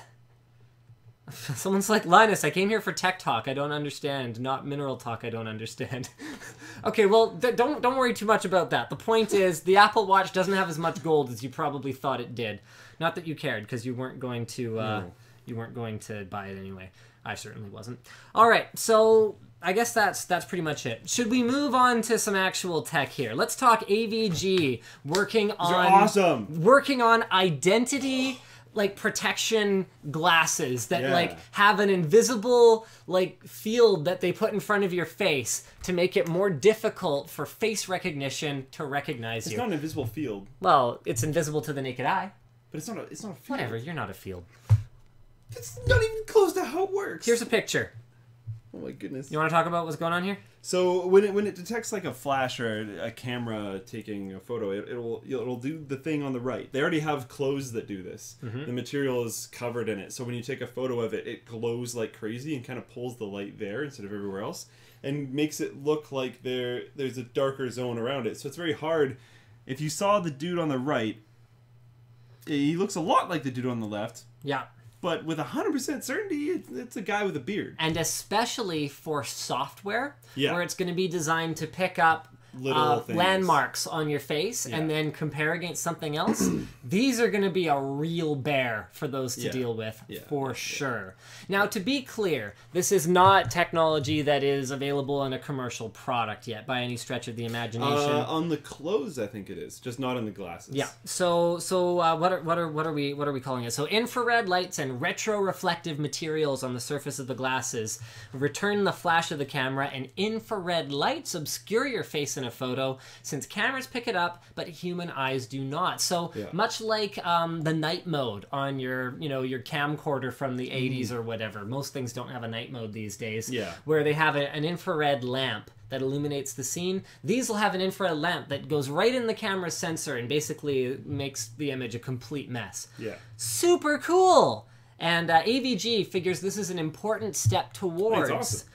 someone's like, Linus, I came here for tech talk. I don't understand. Not mineral talk. I don't understand. Okay, well, don't worry too much about that. The point is, the Apple Watch doesn't have as much gold as you probably thought it did. Not that you cared, because you weren't going to buy it anyway. I certainly wasn't. All right, so I guess that's pretty much it. Should we move on to some actual tech here? Let's talk AVG working on identity protection glasses that have an invisible field that they put in front of your face to make it more difficult for face recognition to recognize you. It's not an invisible field. Well, it's invisible to the naked eye. But it's not a field. Whatever, you're not a field. It's not even close to how it works. Here's a picture. Oh my goodness. You want to talk about what's going on here? So when it detects like a flash or a camera taking a photo, it'll do the thing on the right. They already have clothes that do this. Mm-hmm. The material is covered in it. So when you take a photo of it, it glows like crazy and kind of pulls the light there instead of everywhere else, and makes it look like there's a darker zone around it. So it's very hard. If you saw the dude on the right, he looks a lot like the dude on the left. Yeah. But with 100% certainty, it's a guy with a beard. And especially for software, where it's going to be designed to pick up little landmarks on your face and then compare against something else. These are going to be a real bear for those to deal with, for sure. Now, to be clear, this is not technology that is available in a commercial product yet by any stretch of the imagination. On the clothes, I think it is, just not on the glasses. Yeah. So what are we calling it? So infrared lights and retroreflective materials on the surface of the glasses return the flash of the camera, and infrared lights obscure your face in a photo, since cameras pick it up but human eyes do not. So much like the night mode on your your camcorder from the 80s or whatever, most things don't have a night mode these days, where they have an infrared lamp that illuminates the scene. These will have an infrared lamp that goes right in the camera's sensor and basically makes the image a complete mess. Super cool. And AVG figures this is an important step towards. That's awesome.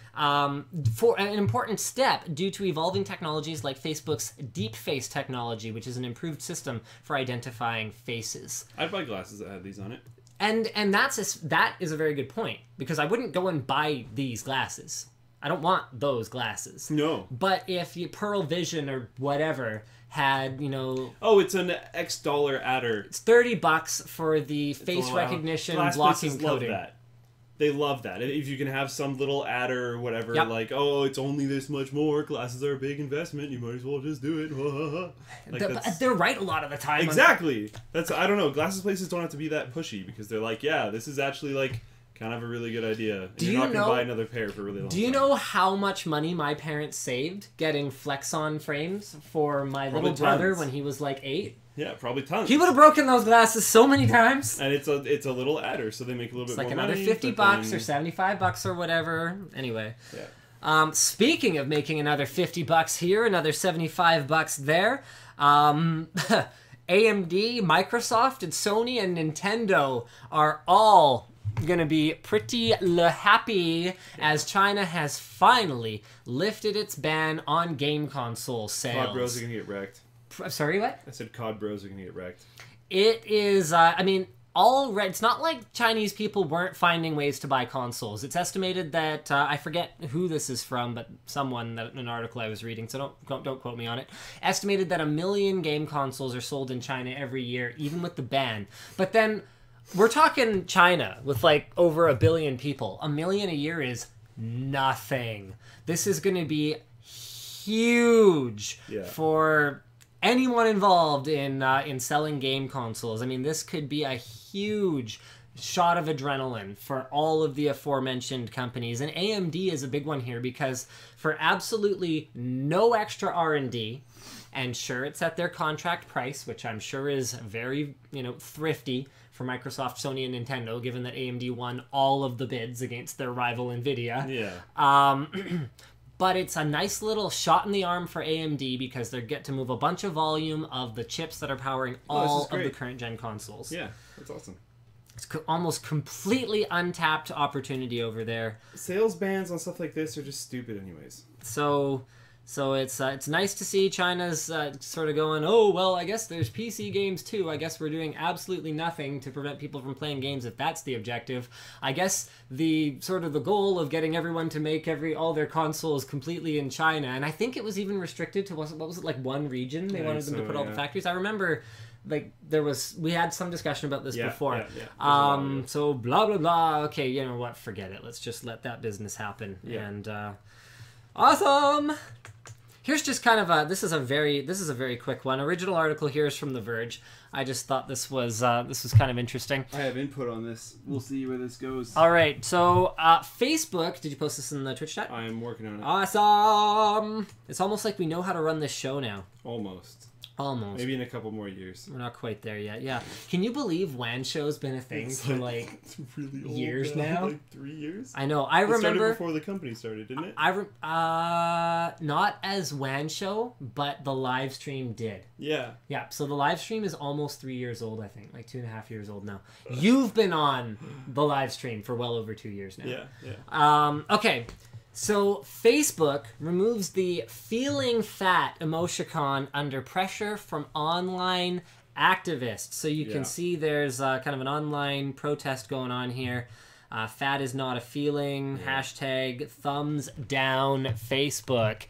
For an important step due to evolving technologies like Facebook's deep face technology, which is an improved system for identifying faces. I'd buy glasses that had these on it. And that is a very good point, because I wouldn't go and buy these glasses. I don't want those glasses. No. But if Pearl Vision or whatever had, Oh, it's an X dollar adder. It's $30 for the face recognition blocking coding. Love that. They love that. If you can have some little adder or whatever, like, oh, it's only this much more, glasses are a big investment, you might as well just do it. They're right a lot of the time. Exactly. I don't know, glasses places don't have to be that pushy, because they're like, yeah, this is actually kind of a really good idea. And you're not going to buy another pair for a really long time. Do you know how much money my parents saved getting Flex-On frames for my little brother when he was 8? Yeah, probably tons. He would have broken those glasses so many times. And it's a little adder, so they make a little bit more money. It's another $50 or $75 or whatever. Anyway. Yeah. Speaking of making another $50 here, another $75 there, AMD, Microsoft, and Sony and Nintendo are all gonna be pretty happy as China has finally lifted its ban on game console sales. COD bros are gonna get wrecked. Sorry, what? I said COD bros are gonna get wrecked. It is, it's not like Chinese people weren't finding ways to buy consoles. It's estimated that, I forget who this is from, but an article I was reading, so don't quote me on it, estimated that 1 million game consoles are sold in China every year, even with the ban. But then, we're talking China with over 1 billion people. 1 million a year is nothing. This is going to be huge for anyone involved in selling game consoles. I mean, this could be a huge shot of adrenaline for all of the aforementioned companies. And AMD is a big one here, because for absolutely no extra R&D, and sure, it's at their contract price, which I'm sure is very, thrifty for Microsoft, Sony, and Nintendo, given that AMD won all of the bids against their rival NVIDIA. Yeah. But it's a nice little shot in the arm for AMD, because they get to move a bunch of volume of the chips that are powering all of the current gen consoles. Yeah, that's awesome. It's almost completely untapped opportunity over there. Sales bans on stuff like this are just stupid anyways. So it's nice to see China's sort of going, oh, well, I guess there's PC games too. I guess we're doing absolutely nothing to prevent people from playing games if that's the objective. I guess the goal of getting everyone to make all their consoles completely in China, and I think it was even restricted to, what was it, like one region? They wanted them to put all the factories. I remember like we had some discussion about this before. So blah blah blah. Okay, you know what? Forget it. Let's just let that business happen. Yeah. And awesome. Here's just kind of this is a very quick one. Original article here is from The Verge. I just thought this was kind of interesting. I have input on this. We'll see where this goes. All right. So Facebook. Did you post this in the Twitch chat? I'm working on it. Awesome. It's almost like we know how to run this show now. Almost. Maybe in a couple more years. We're not quite there yet. Yeah. Can you believe WAN Show's been a thing for it's really old years now? Like 3 years? I know. I remember. It started before the company started, didn't it? Not as WAN Show, but the live stream did. Yeah. Yeah. So the live stream is almost 3 years old, I think. Like 2.5 years old now. You've been on the live stream for well over 2 years now. Yeah. Okay. So Facebook removes the feeling fat emoticon under pressure from online activists. So you can see there's kind of an online protest going on here. Fat is not a feeling. Hashtag thumbs down Facebook.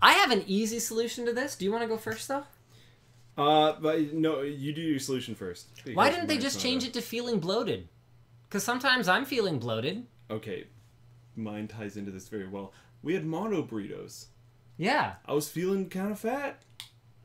I have an easy solution to this. Do you want to go first though? But no, you do your solution first. Why didn't they just change it to feeling bloated? Because sometimes I'm feeling bloated. Okay. Mine ties into this very well. We had mono burritos. Yeah. I was feeling kind of fat.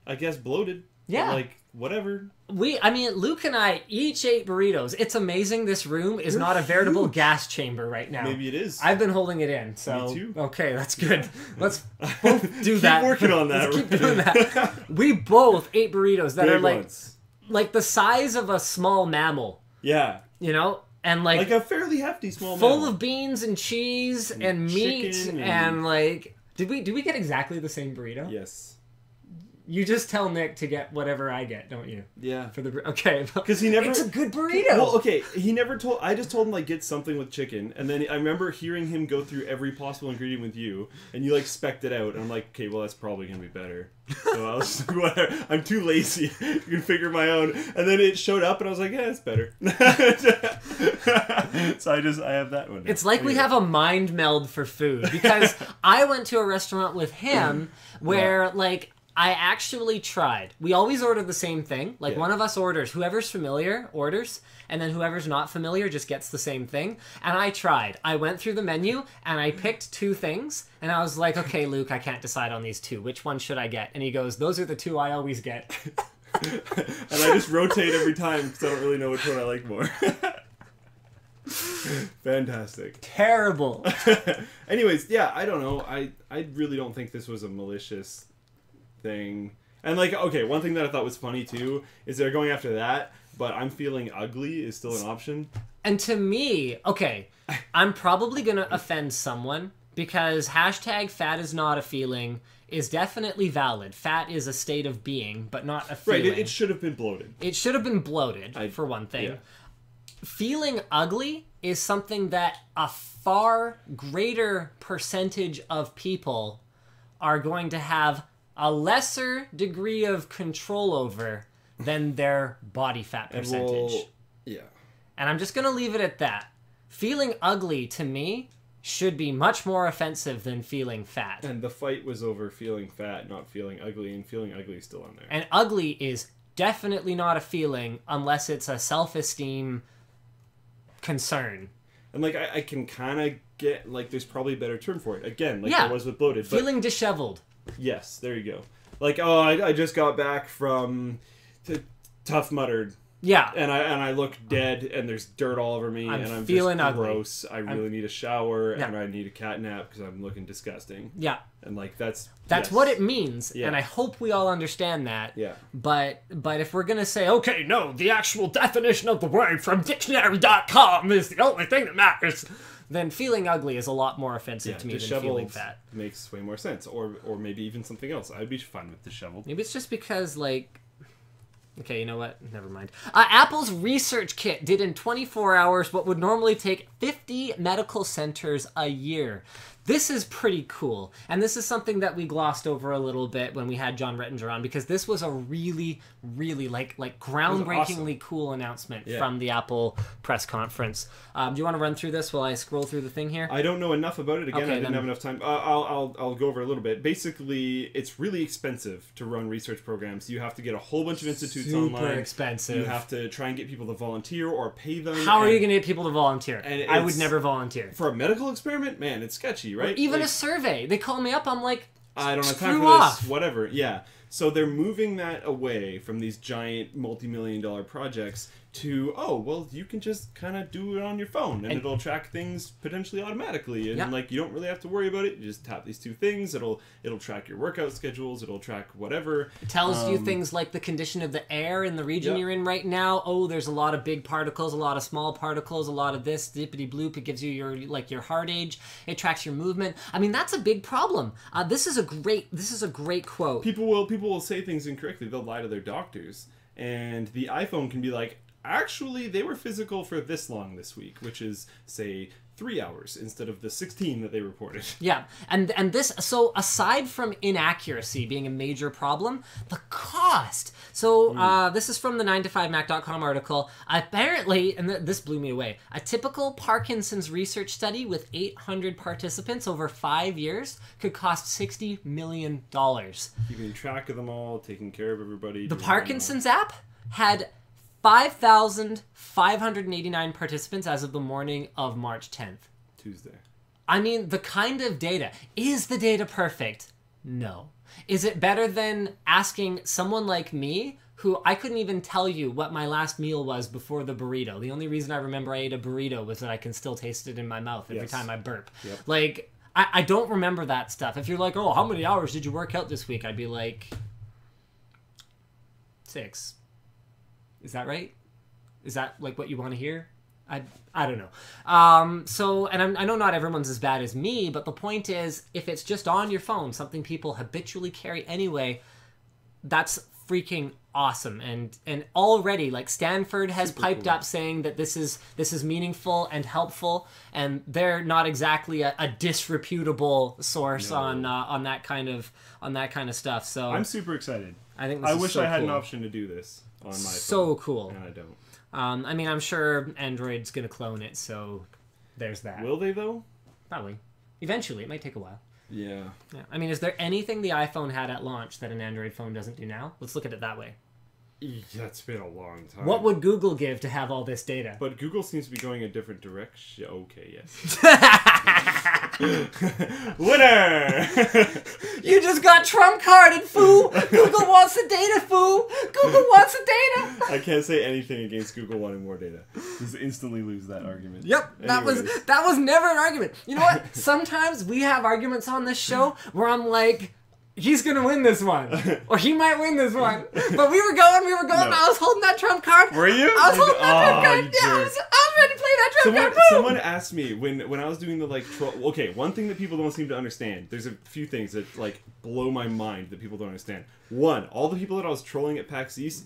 I guess bloated. Yeah. Like, whatever. Luke and I each ate burritos. It's amazing this room is not a veritable gas chamber right now. Maybe it is. I've been holding it in, so... Me too. Okay, that's good. Let's both do that. Keep working on that. Let's keep doing that. We both ate burritos that Big are ones. like the size of a small mammal. Yeah. You know? And like a fairly hefty small full mammal. of beans and cheese and meat and like... Did we get exactly the same burrito? Yes. You just tell Nick to get whatever I get, don't you? Yeah. For the okay, because he never. It's a good burrito. Well, okay, he never told. I just told him like get something with chicken, and then I remember hearing him go through every possible ingredient with you, and you like specced it out, and I'm like, okay, well that's probably gonna be better. So I was like, whatever. I'm too lazy. You can figure my own. And then it showed up, and I was like, yeah, it's better. So I have that one. It's like we have a mind meld for food because I went to a restaurant with him where like. I actually tried. We always order the same thing. Like one of us orders, whoever's familiar orders, and then whoever's not familiar just gets the same thing. And I tried. I went through the menu and I picked 2 things. And I was like, okay, Luke, I can't decide on these 2. Which one should I get? And he goes, those are the 2 I always get. And I just rotate every time because I don't really know which one I like more. Fantastic. Terrible. Anyways, yeah, I don't know. I really don't think this was a malicious thing. And like, okay, one thing that I thought was funny too is they're going after that, but I'm feeling ugly is still an option. And to me, okay, I'm probably gonna offend someone because hashtag fat is not a feeling is definitely valid. Fat is a state of being, but not a feeling. Right, it should have been bloated. It should have been bloated, for one thing. Yeah. Feeling ugly is something that a far greater percentage of people are going to have a lesser degree of control over than their body fat percentage. And I'm just going to leave it at that. Feeling ugly, to me, should be much more offensive than feeling fat. And the fight was over feeling fat, not feeling ugly, and feeling ugly is still on there. And ugly is definitely not a feeling unless it's a self-esteem concern. And, like, I can kind of get, like, there's probably a better term for it. Again, like there was with bloated. Feeling disheveled. Yes, there you go. Like, oh, I just got back from Tough Mudder. Yeah. And I look dead, and there's dirt all over me, and I'm feeling just ugly. Gross. I really need a shower, and I need a cat nap because I'm looking disgusting. Yeah. And, like, that's what it means, and I hope we all understand that. Yeah. But if we're going to say, okay, no, the actual definition of the word from dictionary.com is the only thing that matters, then feeling ugly is a lot more offensive to me than feeling fat. Makes way more sense. Or maybe even something else. I'd be fine with disheveled. Maybe it's just because, like, Okay, you know what? Never mind. Apple's ResearchKit did in 24 hours what would normally take 50 medical centers a year. This is pretty cool, and this is something that we glossed over a little bit when we had John Rettinger on, because this was a really, really like groundbreakingly cool announcement from the Apple press conference. Do you want to run through this while I scroll through the thing here? I don't know enough about it. Again, Okay, I didn't have enough time. I'll go over a little bit. Basically, it's really expensive to run research programs. You have to get a whole bunch of institutes online. Super expensive. You have to try and get people to volunteer or pay them. How are you going to get people to volunteer? And I would never volunteer. For a medical experiment, man, it's sketchy, right? Or even a survey. They call me up, I'm like, I don't have time for off. this, whatever. Yeah. So they're moving that away from these giant multi-million-dollar projects to, oh, well, you can just kind of do it on your phone, and it'll track things potentially automatically, and like you don't really have to worry about it. You just tap these two things. It'll track your workout schedules. It'll track whatever. It tells you things like the condition of the air in the region you're in right now. Oh, there's a lot of big particles, a lot of small particles, a lot of this, dippity bloop. It gives you your heart age. It tracks your movement. I mean, that's a big problem. This is a great quote. People will say things incorrectly. They'll lie to their doctors, and the iPhone can be like, actually, they were physical for this long this week, which is, say, 3 hours instead of the 16 that they reported. Yeah, and this, so aside from inaccuracy being a major problem, the cost. So this is from the 9to5mac.com article. Apparently, and this blew me away, a typical Parkinson's research study with 800 participants over 5 years could cost $60 million. Keeping track of them all, taking care of everybody. The Parkinson's app had 5,589 participants as of the morning of March 10th. Tuesday. I mean, the kind of data. Is the data perfect? No. Is it better than asking someone like me, who I couldn't even tell you what my last meal was before the burrito? The only reason I remember I ate a burrito was that I can still taste it in my mouth every time I burp. Yep. Like, I don't remember that stuff. If you're like, oh, how many hours did you work out this week? I'd be like, 6. Is that right? Is that like what you want to hear? I don't know. So, and I know not everyone's as bad as me, but the point is, if it's just on your phone, something people habitually carry anyway, that's freaking awesome. And already, like, Stanford has piped up saying that this is meaningful and helpful, and they're not exactly a disreputable source on that kind of stuff. So I'm super excited. I think this I is wish so I had cool. an option to do this on my phone. So cool. And I don't. I mean, I'm sure Android's going to clone it, so there's that. Will they, though? Probably. Eventually. It might take a while. Yeah. I mean, is there anything the iPhone had at launch that an Android phone doesn't do now? Let's look at it that way. Yeah, it's been a long time. What would Google give to have all this data? But Google seems to be going a different direction. Okay, yes. Winner! You just got Trump carded, fool! Google wants the data, fool! Google wants the data! I can't say anything against Google wanting more data. Just instantly lose that argument. Yep, Anyways. that was never an argument. You know what? Sometimes we have arguments on this show where I'm like, he's gonna win this one, or he might win this one. But we were going. No. I was holding that Trump card. Were you? I was holding that Trump card. You Yeah, I jerk. was ready to play that Trump card. Boom. Someone asked me when I was doing the okay, one thing that people don't seem to understand. There's a few things that blow my mind that people don't understand. One, all the people that I was trolling at PAX East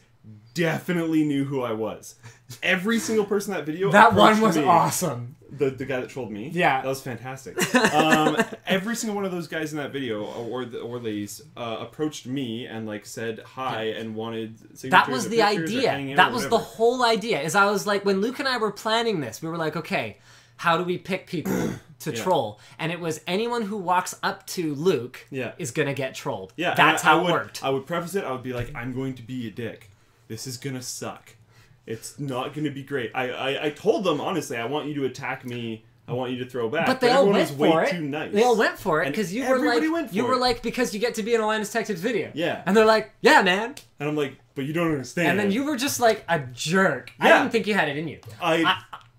definitely knew who I was. Every single person in that video. That one approached was me. awesome. The guy that trolled me. Yeah, that was fantastic. Every single one of those guys in that video, or ladies, approached me and said hi and wanted. That was the idea. That was the whole idea. Is I was like, when Luke and I were planning this, we were like, okay, how do we pick people to troll? And it was anyone who walks up to Luke is gonna get trolled. Yeah, that's how it worked. I would preface it. I would be like, I'm going to be a dick. This is gonna suck. It's not going to be great. I told them, honestly, I want you to attack me. I want you to throw back. But they all went for it. Too nice. They all went for it because you were like, because you get to be in a Linus Tech Tips video. Yeah. And they're like, yeah, man. And I'm like, but you don't understand. And then you were just like a jerk. Yeah. I didn't think you had it in you.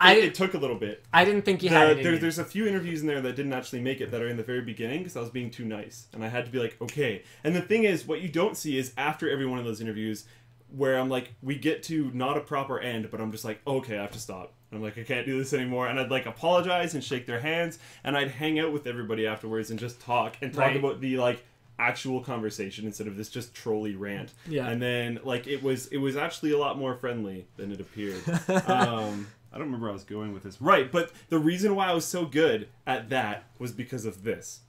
It took a little bit. I didn't think you had it in you. There's a few interviews in there that didn't actually make it that are in the very beginning because I was being too nice. And I had to be like, okay. And the thing is, what you don't see is after every one of those interviews, where I'm like, we get to not a proper end, but I'm just like, okay, I have to stop. And I'm like, I can't do this anymore. And I'd apologize and shake their hands, and I'd hang out with everybody afterwards and just talk about the actual conversation instead of this just trolley rant. Yeah. And then like it was actually a lot more friendly than it appeared. I don't remember where I was going with this. Right, but the reason why I was so good at that was because of this.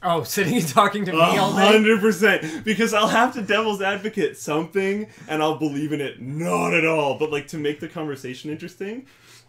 Oh, sitting and talking to me all day? 100%. Because I'll have to devil's advocate something, and I'll believe in it not at all. But, like, to make the conversation interesting,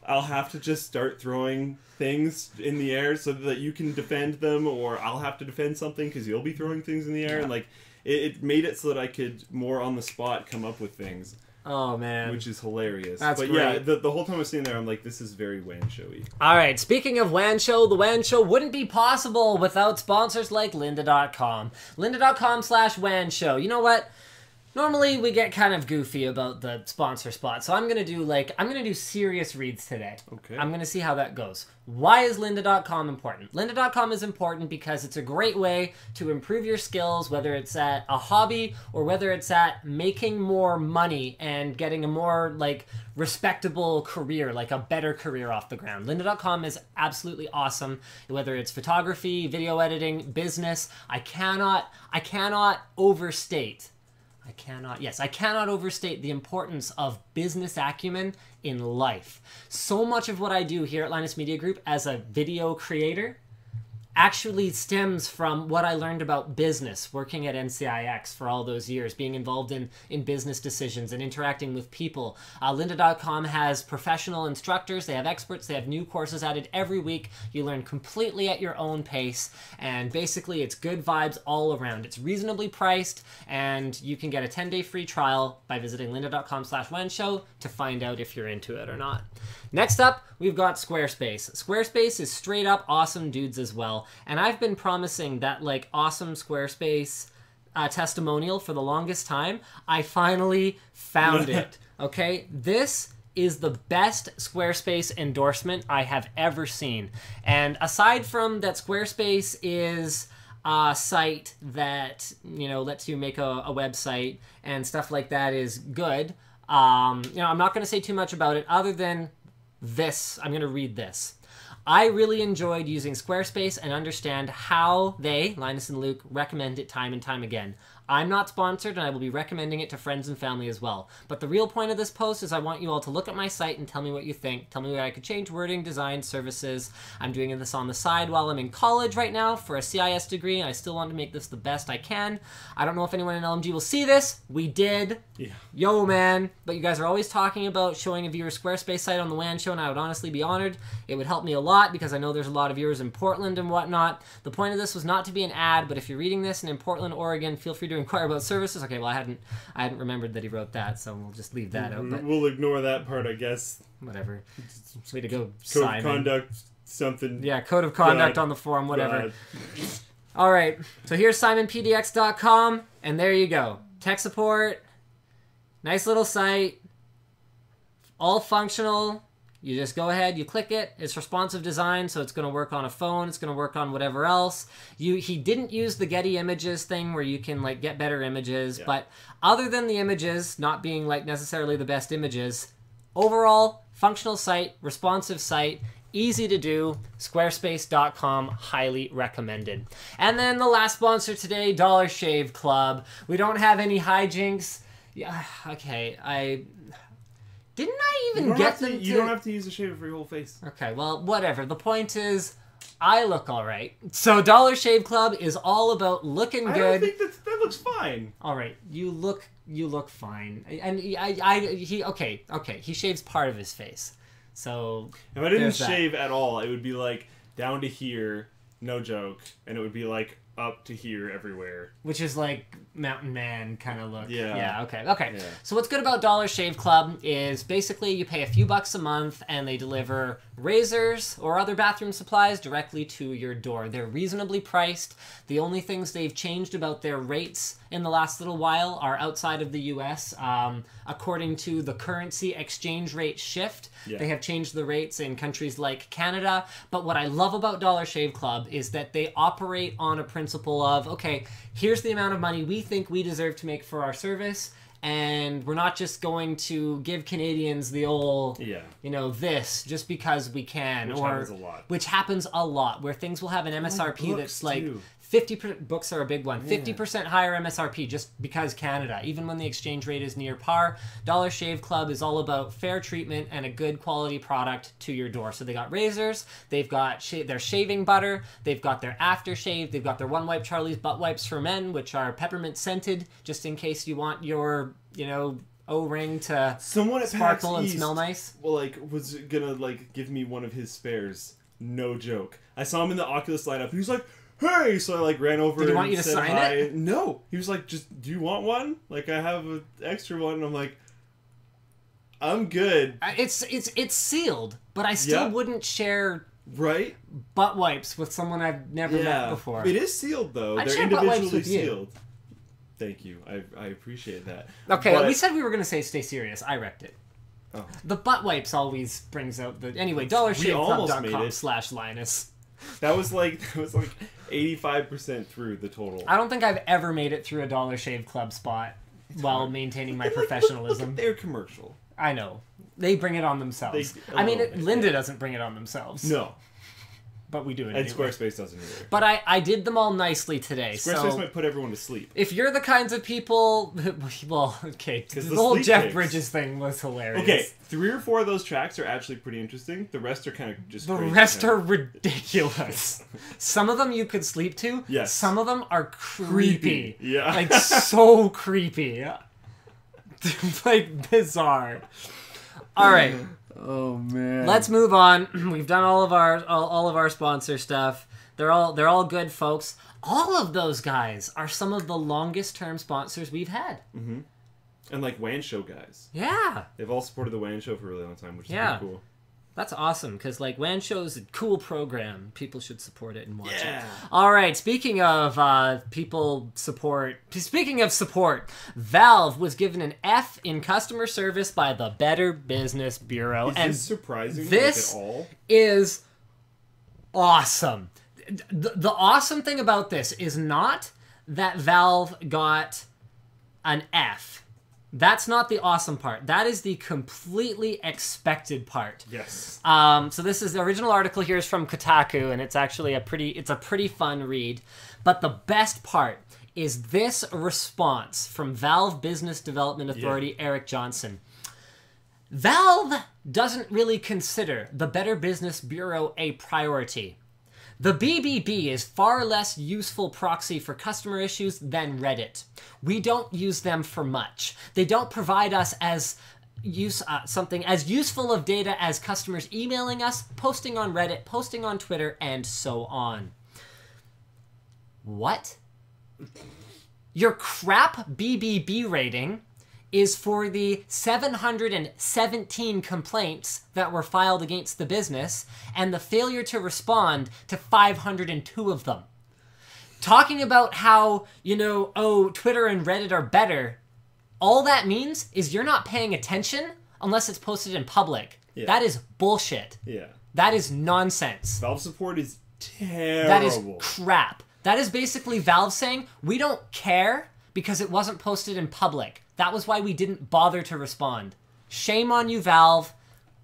I'll have to just start throwing things in the air so that you can defend them, or I'll have to defend something because you'll be throwing things in the air. Yeah. And, like, it made it so that I could more on the spot come up with things. Oh, man. Which is hilarious. That's but great. Yeah, the whole time I was sitting there, I'm like, this is very WAN Showy. All right, speaking of WAN Show, the WAN Show wouldn't be possible without sponsors like lynda.com. lynda.com/WAN Show. You know what? Normally we get kind of goofy about the sponsor spot, so I'm gonna do serious reads today. Okay. I'm gonna see how that goes. Why is lynda.com important? Lynda.com is important because it's a great way to improve your skills, whether it's at a hobby or whether it's at making more money and getting a more like respectable career, like a better career off the ground. Lynda.com is absolutely awesome, whether it's photography, video editing, business. I cannot overstate I cannot overstate the importance of business acumen in life. So much of what I do here at Linus Media Group as a video creator actually stems from what I learned about business, working at NCIX for all those years, being involved in business decisions and interacting with people. Lynda.com has professional instructors, they have experts, they have new courses added every week. You learn completely at your own pace, and basically it's good vibes all around. It's reasonably priced, and you can get a 10-day free trial by visiting lynda.com/WAN Show to find out if you're into it or not. Next up, we've got Squarespace. Squarespace is straight up awesome dudes as well. And I've been promising that like awesome Squarespace testimonial for the longest time. I finally found it. Okay, this is the best Squarespace endorsement I have ever seen. And aside from that, Squarespace is a site that, you know, lets you make a website and stuff like that is good. You know, I'm not going to say too much about it other than this. I'm going to read this. I really enjoyed using Squarespace and understand how they, Linus and Luke, recommend it time and time again. I'm not sponsored, and I will be recommending it to friends and family as well. But the real point of this post is I want you all to look at my site and tell me what you think. Tell me where I could change wording, design, services. I'm doing this on the side while I'm in college right now for a CIS degree, and I still want to make this the best I can. I don't know if anyone in LMG will see this. We did. Yeah. Yo, man. But you guys are always talking about showing a viewer Squarespace site on the WAN Show, and I would honestly be honored. It would help me a lot because I know there's a lot of viewers in Portland and whatnot. The point of this was not to be an ad, but if you're reading this and in Portland, Oregon, feel free to inquire about services. Okay, well, I hadn't remembered that he wrote that, so we'll just leave that out. But we'll ignore that part, I guess. whatever. Way to go, Code Simon. of conduct, something. Yeah, code of conduct on the forum, whatever. All right, so here's simonpdx.com, and there you go. Tech support, nice little site, all functional. You just go ahead, you click it. It's responsive design, so it's going to work on a phone. It's going to work on whatever else. He didn't use the Getty Images thing where you can like get better images, but other than the images not being like necessarily the best images, overall functional site, responsive site, easy to do. Squarespace.com, highly recommended. And then the last sponsor today, Dollar Shave Club. We don't have any hijinks. Yeah, okay, Didn't I even get them to... You don't have to use a shaver for your whole face. Okay, well, whatever. The point is, I look all right. So Dollar Shave Club is all about looking good. I don't think that looks fine. All right, you look fine. And he shaves part of his face. So if I didn't shave at all, it would be like down to here, no joke, and it would be like up to here everywhere. Which is like mountain man kind of look. Yeah. Yeah, okay. Yeah. So what's good about Dollar Shave Club is basically you pay a few bucks a month and they deliver razors or other bathroom supplies directly to your door. They're reasonably priced. The only things they've changed about their rates in the last little while are outside of the US. According to the currency exchange rate shift, they have changed the rates in countries like Canada. But what I love about Dollar Shave Club is that they operate on a principle of, okay, here's the amount of money we think we deserve to make for our service, and we're not just going to give Canadians the old, this just because we can. Which happens a lot. Which happens a lot, where things will have an MSRP that's like books are a big one. 50% higher MSRP just because Canada, even when the exchange rate is near par. Dollar Shave Club is all about fair treatment and a good quality product to your door. So they got razors, they've got their shaving butter, they've got their aftershave, they've got their One Wipe Charlie's butt wipes for men, which are peppermint scented, just in case you want your, O-ring to sparkle and smell nice. Well, was gonna give me one of his spares. No joke. I saw him in the Oculus lineup, and he was like, "Hey!" So I ran over. Did he want and you to said sign hi. it? No. He was like, "Just do you want one? I have an extra one." And I'm like, "I'm good." It's sealed, but I still wouldn't share butt wipes with someone I've never met before. It is sealed though. I'd They're share butt wipes individually with you. sealed. Thank you. I appreciate that. Okay, but... we said we were going to say stay serious. I wrecked it. Oh. The butt wipes always brings out the... Anyway, dollarshaveclub.com/Linus. That was 85% through the total. I don't think I've ever made it through a Dollar Shave Club spot while maintaining my professionalism. Look at their commercial. I know. They bring it on themselves. Linda doesn't bring it on themselves. No. But we do it and anyway. Squarespace doesn't either. But I did them all nicely today. Squarespace might put everyone to sleep. If you're the kinds of people... Well, okay. The whole Jeff Bridges thing was hilarious. Okay, 3 or 4 of those tracks are actually pretty interesting. The rest are kind of just The rest are ridiculous. Some of them you could sleep to. Yes. Some of them are creepy. Yeah. So creepy. Bizarre. All right. Oh man. Let's move on. We've done all of our sponsor stuff. They're all good folks. All of those guys are some of the longest term sponsors we've had. Mm-hmm. And WAN Show guys. Yeah. They've all supported the WAN Show for a really long time, which is pretty cool. That's awesome, because WAN Show's a cool program. People should support it and watch it. All right, speaking of support, Valve was given an F in customer service by the Better Business Bureau. Is this surprising this at all? Is awesome. The awesome thing about this is not that Valve got an F. That's not the awesome part. That is the completely expected part. Yes. So this is the original article here is from Kotaku, and it's actually a pretty fun read. But the best part is this response from Valve Business Development Authority Eric Johnson. Valve doesn't really consider the Better Business Bureau a priority. The BBB is far less useful proxy for customer issues than Reddit. We don't use them for much. They don't provide us something as useful of data as customers emailing us, posting on Reddit, posting on Twitter, and so on. What? Your crap BBB rating is for the 717 complaints that were filed against the business and the failure to respond to 502 of them. Talking about how, Twitter and Reddit are better, all that means is you're not paying attention unless it's posted in public. Yeah. That is bullshit. Yeah. That is nonsense. Valve support is terrible. That is crap. That is basically Valve saying, we don't care because it wasn't posted in public. That was why we didn't bother to respond. Shame on you, Valve.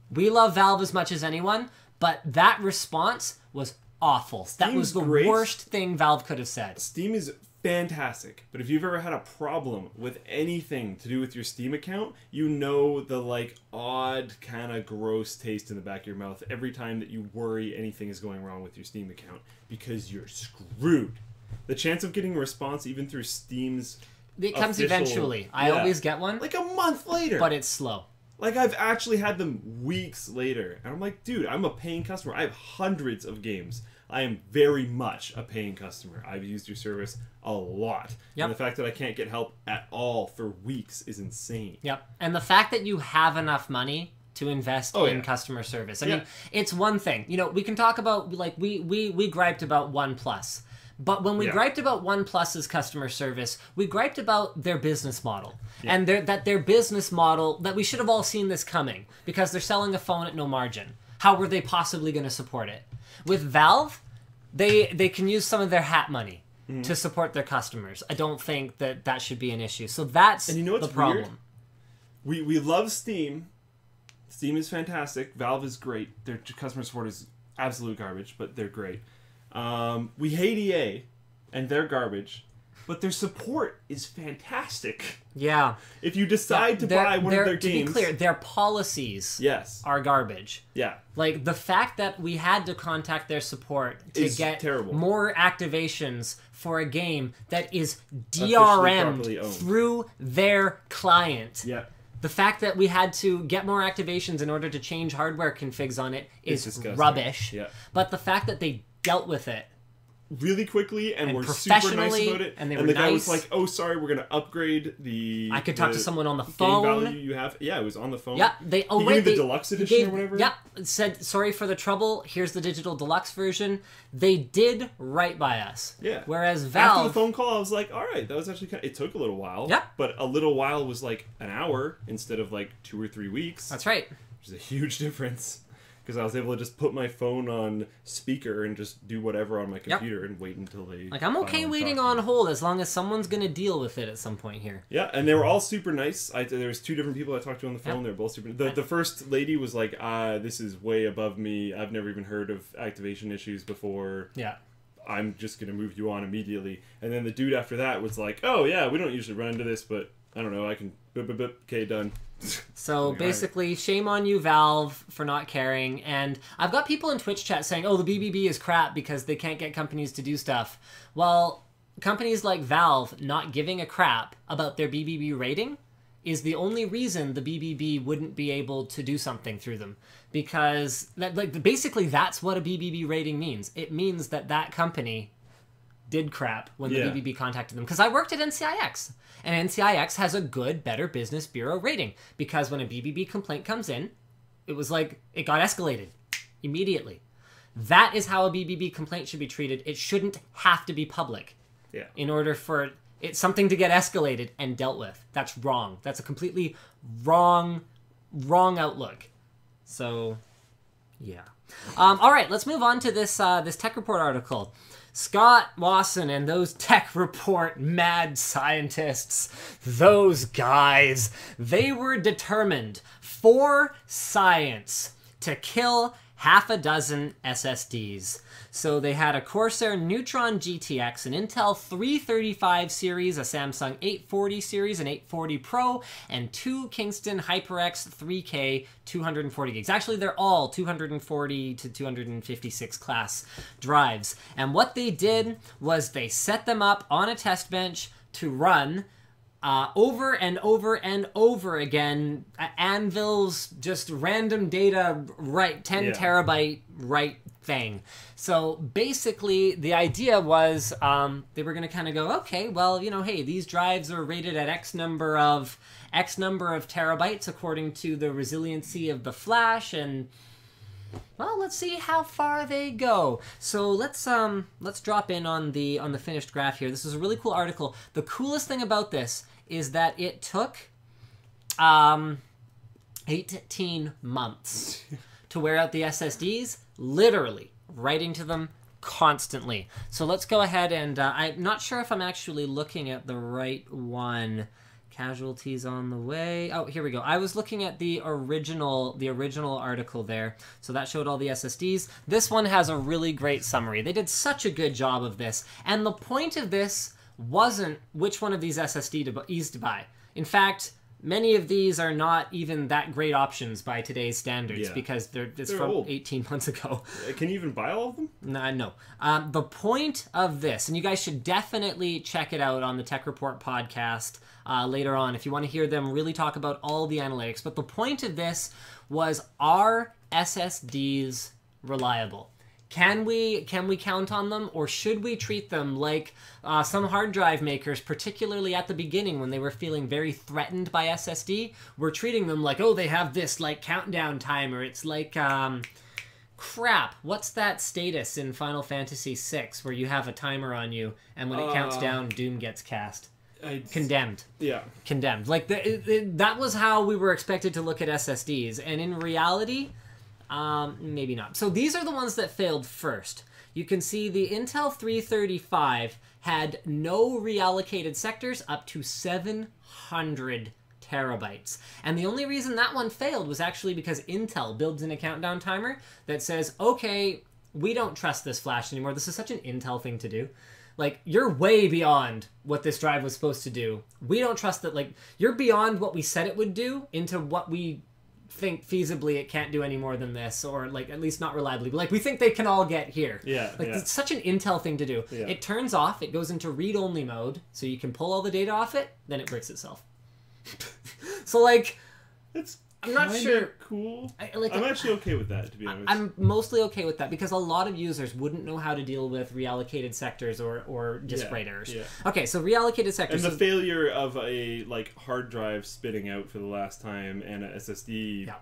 We love Valve as much as anyone, but that response was awful. That was the worst thing Valve could have said. Steam is fantastic, but if you've ever had a problem with anything to do with your Steam account, you know the odd kind of gross taste in the back of your mouth every time that you worry anything is going wrong with your Steam account, because you're screwed. The chance of getting a response even through Steam's It comes eventually. I always get one. A month later. But it's slow. I've actually had them weeks later. And I'm like, dude, I'm a paying customer. I have hundreds of games. I am very much a paying customer. I've used your service a lot. Yep. And the fact that I can't get help at all for weeks is insane. Yep. And the fact that you have enough money to invest in customer service. I mean, it's one thing. We can talk about, we griped about OnePlus. But when we griped about OnePlus's customer service, we griped about their business model. Yeah. And their business model, that we should have all seen this coming, because they're selling a phone at no margin. How were they possibly going to support it? With Valve, they can use some of their hat money to support their customers. I don't think that should be an issue. So that's the problem. Weird? We love Steam. Steam is fantastic. Valve is great. Their customer support is absolute garbage, but they're great. We hate EA. and they're garbage, but their support is fantastic. Yeah. If you decide to buy one of their games... To be clear, their policies are garbage. Yeah. Like, the fact that we had to contact their support to get terrible. More activations for a game that is DRM'd through their client. Yeah. The fact that we had to get more activations in order to change hardware configs on it is rubbish. Yeah. But the fact that they dealt with it really quickly and were super nice about it, and the guy was like, "Oh, sorry, we're gonna upgrade the." I could talk to someone on the game phone. Value you have, yeah, it was on the phone. Yeah, he gave me the deluxe edition or whatever. Yeah, said sorry for the trouble. Here's the digital deluxe version. They did right by us. Yeah. Whereas Valve, after the phone call, I was like, "All right, that was actually kind of." It took a little while. Yeah. But a little while was like an hour instead of like 2 or 3 weeks. That's right. Which is a huge difference. Because I was able to just put my phone on speaker and just do whatever on my computer and wait until they... Like, I'm okay waiting on hold as long as someone's going to deal with it at some point here. Yeah, and they were all super nice. There was 2 different people I talked to on the phone. They were both super... The first lady was like, this is way above me. I've never even heard of activation issues before. Yeah. I'm just going to move you on immediately. And then the dude after that was like, oh, yeah, we don't usually run into this, but I don't know, I can... Okay, done. So basically, shame on you, Valve, for not caring. And I've got people in Twitch chat saying, oh, the BBB is crap because they can't get companies to do stuff. Well, companies like Valve not giving a crap about their BBB rating is the only reason the BBB wouldn't be able to do something through them. Because basically that's what a BBB rating means. It means that that company did crap when the BBB contacted them. Because I worked at NCIX. And NCIX has a good Better Business Bureau rating. Because when a BBB complaint comes in, it was like, it got escalated immediately. That is how a BBB complaint should be treated. It shouldn't have to be public. Yeah. In order for something to get escalated and dealt with. That's wrong. That's a completely wrong outlook. So, yeah. All right, let's move on to this Tech Report article. Scott Wasson and those Tech Report mad scientists, those guys, they were determined for science to kill half a dozen SSDs. So they had a Corsair Neutron GTX, an Intel 335 series, a Samsung 840 series, an 840 Pro, and 2 Kingston HyperX 3K 240 gigs. Actually, they're all 240 to 256 class drives. And what they did was they set them up on a test bench to run over and over and over again, Anvil's just random data write, 10 terabyte write thing. So basically the idea was they were going to kind of go, okay, well, you know, hey, these drives are rated at X number of terabytes according to the resiliency of the flash, and well, let's see how far they go. So let's drop in on the finished graph here. This is a really cool article. The coolest thing about this is that it took 18 months to wear out the SSDs, literally writing to them constantly. So let's go ahead and I'm not sure if I'm actually looking at the right one. Casualties on the way. Oh, here we go. I was looking at the original article there. So that showed all the SSDs. This one has a really great summary. They did such a good job of this. And the point of this wasn't which one of these SSDs to buy. In fact, many of these are not even that great options by today's standards because they're from old. 18 months ago. Can you even buy all of them? No. The point of this, and you guys should definitely check it out on the Tech Report podcast later on if you want to hear them really talk about all the analytics. But the point of this was, are SSDs reliable? Can we count on them, or should we treat them like some hard drive makers, particularly at the beginning when they were feeling very threatened by SSD, were treating them like, oh, they have this like countdown timer. It's like crap. What's that status in Final Fantasy VI where you have a timer on you, and when it counts down, Doom gets cast? Condemned. Yeah. Condemned. Like that was how we were expected to look at SSDs, and in reality, maybe not. So these are the ones that failed first. You can see the Intel 335 had no reallocated sectors up to 700 terabytes. And the only reason that one failed was actually because Intel builds in a countdown timer that says, okay, we don't trust this flash anymore. This is such an Intel thing to do. like, you're way beyond what this drive was supposed to do. We don't trust that, like, you're beyond what we said it would do into what we think feasibly it can't do any more than this, or, like, at least not reliably. But, like, we think they can all get here. Yeah, Like, it's such an Intel thing to do. Yeah. It turns off, it goes into read-only mode, so you can pull all the data off it, then it breaks itself. So, like... It's I'm not sure. Cool. I'm actually okay with that, to be honest. I'm mostly okay with that because a lot of users wouldn't know how to deal with reallocated sectors or disk write errors. Yeah. Okay, so reallocated sectors. And the failure of a hard drive spitting out for the last time and a SSD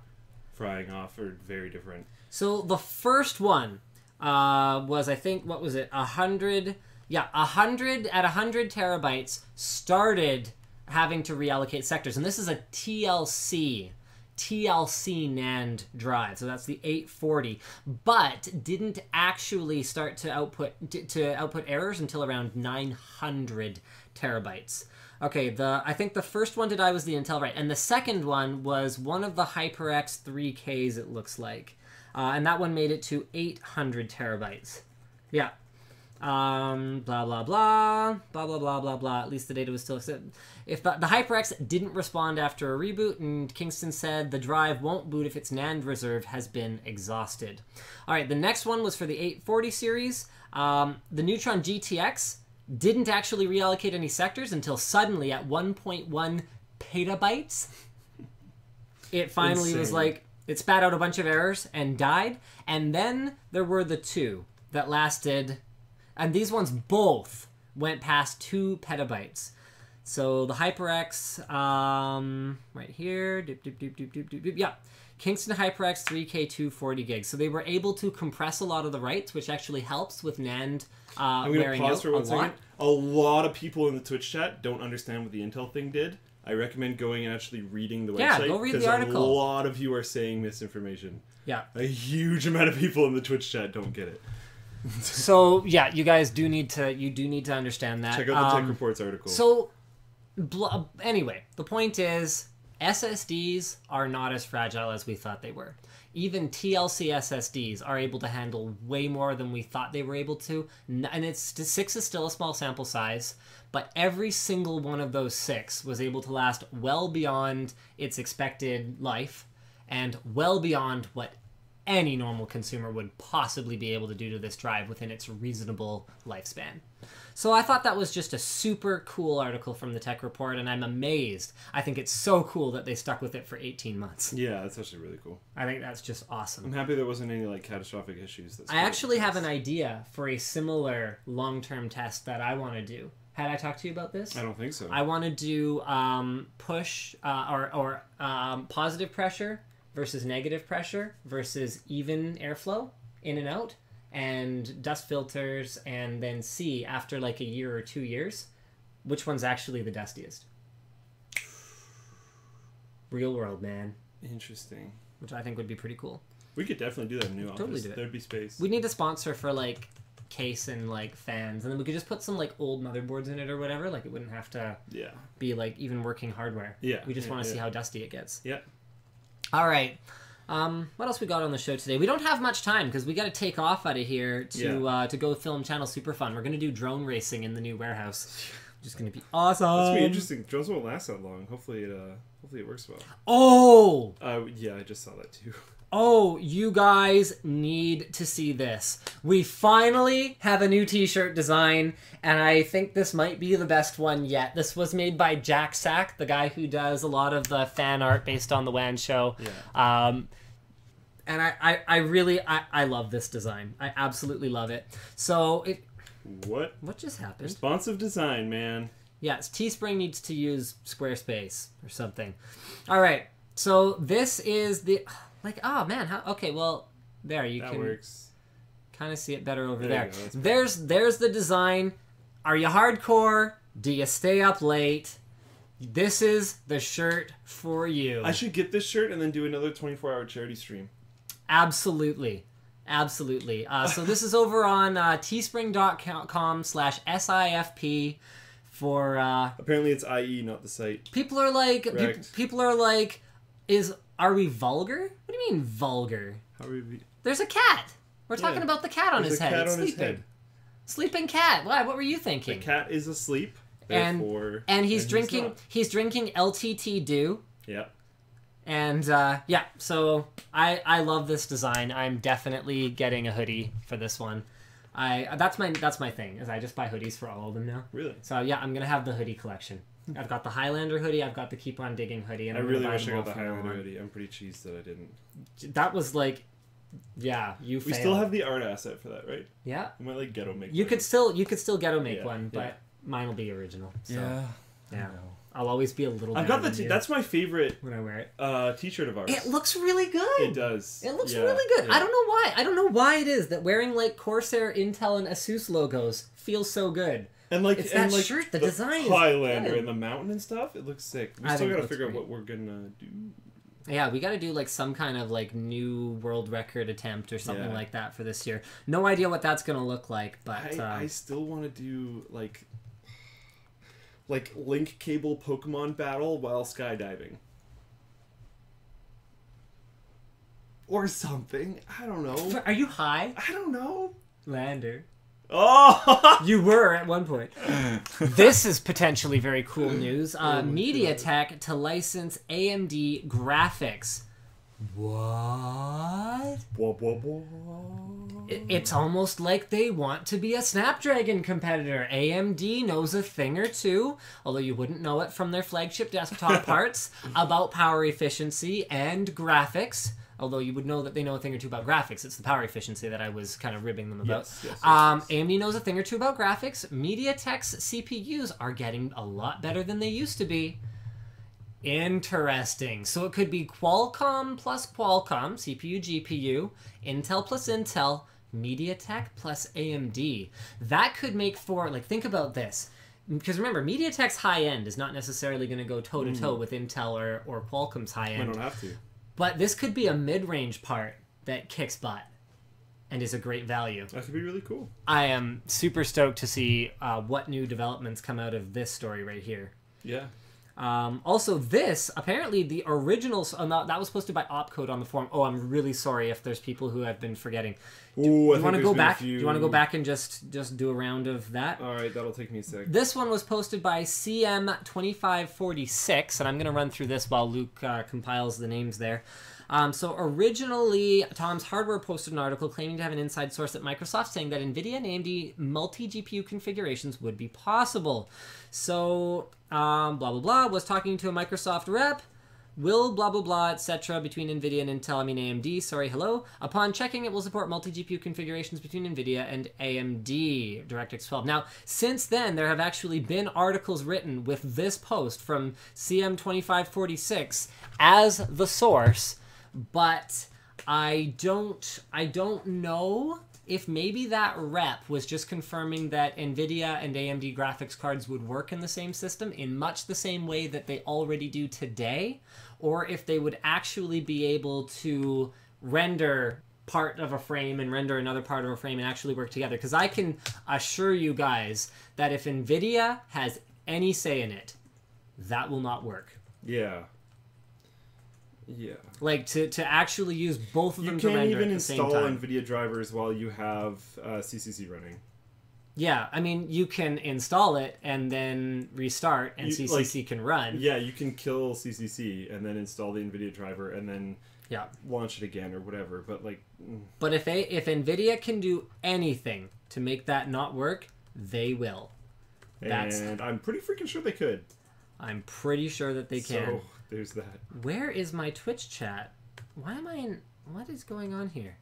frying off are very different. So the first one was, I think, what was it? 100. Yeah, 100 at 100 terabytes started having to reallocate sectors, and this is a TLC NAND drive, so that's the 840, but didn't actually start to output errors until around 900 terabytes. Okay, I think the first one to die was the Intel, right? And the second one was one of the HyperX 3Ks, it looks like, and that one made it to 800 terabytes. Yeah. Blah blah blah blah blah blah blah blah blah. At least the data was still accepted. If the HyperX didn't respond after a reboot, and Kingston said the drive won't boot if its NAND reserve has been exhausted. All right, the next one was for the 840 series. The Neutron GTX didn't actually reallocate any sectors until suddenly at 1.1 petabytes, it finally was like, it spat out a bunch of errors and died. And then there were the two that lasted. And these ones both went past 2 petabytes. So the HyperX, right here, yeah, Kingston HyperX 3K 240 gigs. So they were able to compress a lot of the writes, which actually helps with NAND I'm going to pause for 1 second. lot. A lot of people in the Twitch chat don't understand what the Intel thing did. I recommend going and actually reading the website. Yeah, go read the article. A lot of you are saying misinformation. Yeah. A huge amount of people in the Twitch chat don't get it. So yeah, you guys do need to understand that. Check out the Tech Reports article. So anyway, the point is SSDs are not as fragile as we thought they were. Even TLC SSDs are able to handle way more than we thought they were able to. And 6 is still a small sample size, but every single one of those 6 was able to last well beyond its expected life and well beyond what any normal consumer would possibly be able to do to this drive within its reasonable lifespan. So I thought that was just a super cool article from the Tech Report, and I'm amazed. I think it's so cool that they stuck with it for 18 months. Yeah, that's actually really cool. I think that's just awesome. I'm happy there wasn't any catastrophic issues. I actually have an idea for a similar long-term test that I want to do. Had I talked to you about this? I don't think so. I want to do push or positive pressure versus negative pressure versus even airflow in and out, and dust filters, and then see after like a year or 2 years which one's actually the dustiest. Real world, man. Interesting. Which I think would be pretty cool. We could definitely do that in the new office. Totally do it. There'd be space. We need a sponsor for case and fans, and then we could just put some old motherboards in it or whatever. It wouldn't have to be even working hardware. Yeah. We just want to see how dusty it gets. Yeah. All right. What else we got on the show today? We don't have much time because we got to take off out of here to go film Channel Super Fun. We're going to do drone racing in the new warehouse. Just going to be awesome. That's going to be interesting. Drones won't last that long. Hopefully it works well. Oh! Yeah, I just saw that too. Oh, you guys need to see this. We finally have a new t-shirt design, and I think this might be the best one yet. This was made by Jack Sack, the guy who does a lot of the fan art based on the WAN Show. Yeah. And I really love this design. I absolutely love it. So What just happened? Responsive design, man. Yes, Teespring needs to use Squarespace or something. All right, so this is the... oh man, okay, well, there, you that can works. Kind of see it better over there. There's the design. Are you hardcore? Do you stay up late? This is the shirt for you. I should get this shirt and then do another 24-hour charity stream. Absolutely. Absolutely. So this is over on teespring.com/SIFP for... Apparently it's IE, not the site. People are like... Are we vulgar? What do you mean vulgar? How are we... There's a cat. We're talking about the cat on his head. Cat it's on his sleeping. head. Sleeping cat. Why? What were you The thinking? cat is asleep. And Therefore, he's drinking. not. He's drinking LTT Dew. Yep. And yeah, so I love this design. I'm definitely getting a hoodie for this one. That's my thing, is I just buy hoodies for all of them now. Really? So yeah, I'm gonna have the hoodie collection. I've got the Highlander hoodie, I've got the Keep On Digging hoodie, and I I'm really gonna buy wish I them all got the from now Highlander on. hoodie. I'm pretty cheesed that I didn't. That was like, yeah, you We failed. still have the art asset for that, right? Yeah. I might like ghetto make. You one. could still ghetto make Yeah, one, but yeah. mine will be original. So, Yeah. yeah. I'll always be a little. I've better got the. than you That's my favorite when I wear it. T-shirt of ours. It looks really good. It does. It looks Yeah, really good. yeah. I don't know why. I don't know why it is that wearing like Corsair, Intel, and Asus logos feels so good. And like, It's and that like shirt, the design is Highlander good. and the mountain and stuff. It looks sick. We I still think it gotta looks figure out great. what we're gonna do. Yeah, we got to do like some kind of like new world record attempt or something Yeah. like that for this year. No idea what that's gonna look like, but I still want to do like link cable Pokemon battle while skydiving. Or something. I don't know. are you high, I don't know. Lander? Oh! You were at one point. This is potentially very cool news. MediaTek to license AMD graphics. What? Blah, blah, blah. It's almost like they want to be a Snapdragon competitor. AMD knows a thing or two, although you wouldn't know it from their flagship desktop parts, about power efficiency and graphics. Although you would know that they know a thing or two about graphics. It's the power efficiency that I was kind of ribbing them about. Yes. AMD knows a thing or two about graphics. MediaTek's CPUs are getting a lot better than they used to be. Interesting. So it could be Qualcomm plus Qualcomm, CPU, GPU, Intel plus Intel, MediaTek plus AMD. That could make for, like, think about this. Because remember, MediaTek's high end is not necessarily going to go toe-to-toe with Intel or Qualcomm's high I end. don't have to. But this could be a mid-range part that kicks butt and is a great value. That could be really cool. I am super stoked to see what new developments come out of this story right here. Yeah. Also, this, apparently the original... that was posted by Opcode on the forum. Oh, I'm really sorry if there's people who have been forgetting. Ooh, Do you want to go back? Do you want to go back and just do a round of that? All right, that'll take me a sec. This one was posted by CM2546, and I'm going to run through this while Luke compiles the names there. So originally, Tom's Hardware posted an article claiming to have an inside source at Microsoft saying that NVIDIA and AMD multi-GPU configurations would be possible. So, blah, blah, blah, was talking to a Microsoft rep. Will blah blah blah etc. between NVIDIA and Intel, AMD, sorry, hello. Upon checking, it will support multi-GPU configurations between NVIDIA and AMD, DirectX 12. Now, since then, there have actually been articles written with this post from CM2546 as the source, but I don't know if maybe that rep was just confirming that NVIDIA and AMD graphics cards would work in the same system in much the same way that they already do today, or if they would actually be able to render part of a frame and render another part of a frame and actually work together. Because I can assure you guys that if NVIDIA has any say in it, that will not work. Yeah. Yeah. Like, to actually use both of them You to can't render even at the same install time. NVIDIA drivers while you have CCC running. Yeah, I mean, you can install it and then restart, and CCC can run. Yeah, you can kill CCC and then install the NVIDIA driver and then Yeah. launch it again or whatever. But like, But if NVIDIA can do anything to make that not work, they will. and I'm pretty freaking sure they could. I'm pretty sure that they can. So there's that. Where is my Twitch chat? Why am I in... What is going on here?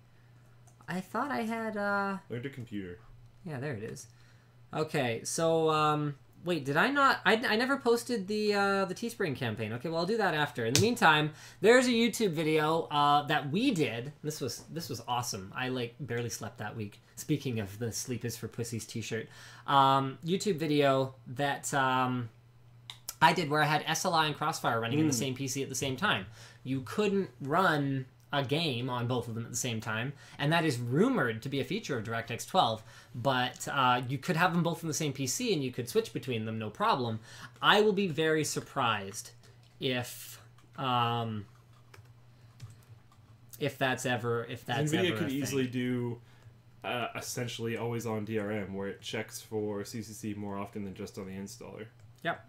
I thought I had... Learn to computer. Yeah, there it is. Okay, so, wait, did I not... I never posted the Teespring campaign. Okay, well, I'll do that after. In the meantime, there's a YouTube video that we did. This was awesome. I, like, barely slept that week. Speaking of the Sleep is for Pussies t-shirt. YouTube video that I did where I had SLI and Crossfire running in the same PC at the same time. You couldn't run a game on both of them at the same time, and that is rumored to be a feature of DirectX 12, but you could have them both in the same PC and you could switch between them, no problem. I will be very surprised if that's ever NVIDIA a could thing. easily do essentially always on DRM, where it checks for CCC more often than just on the installer. Yep.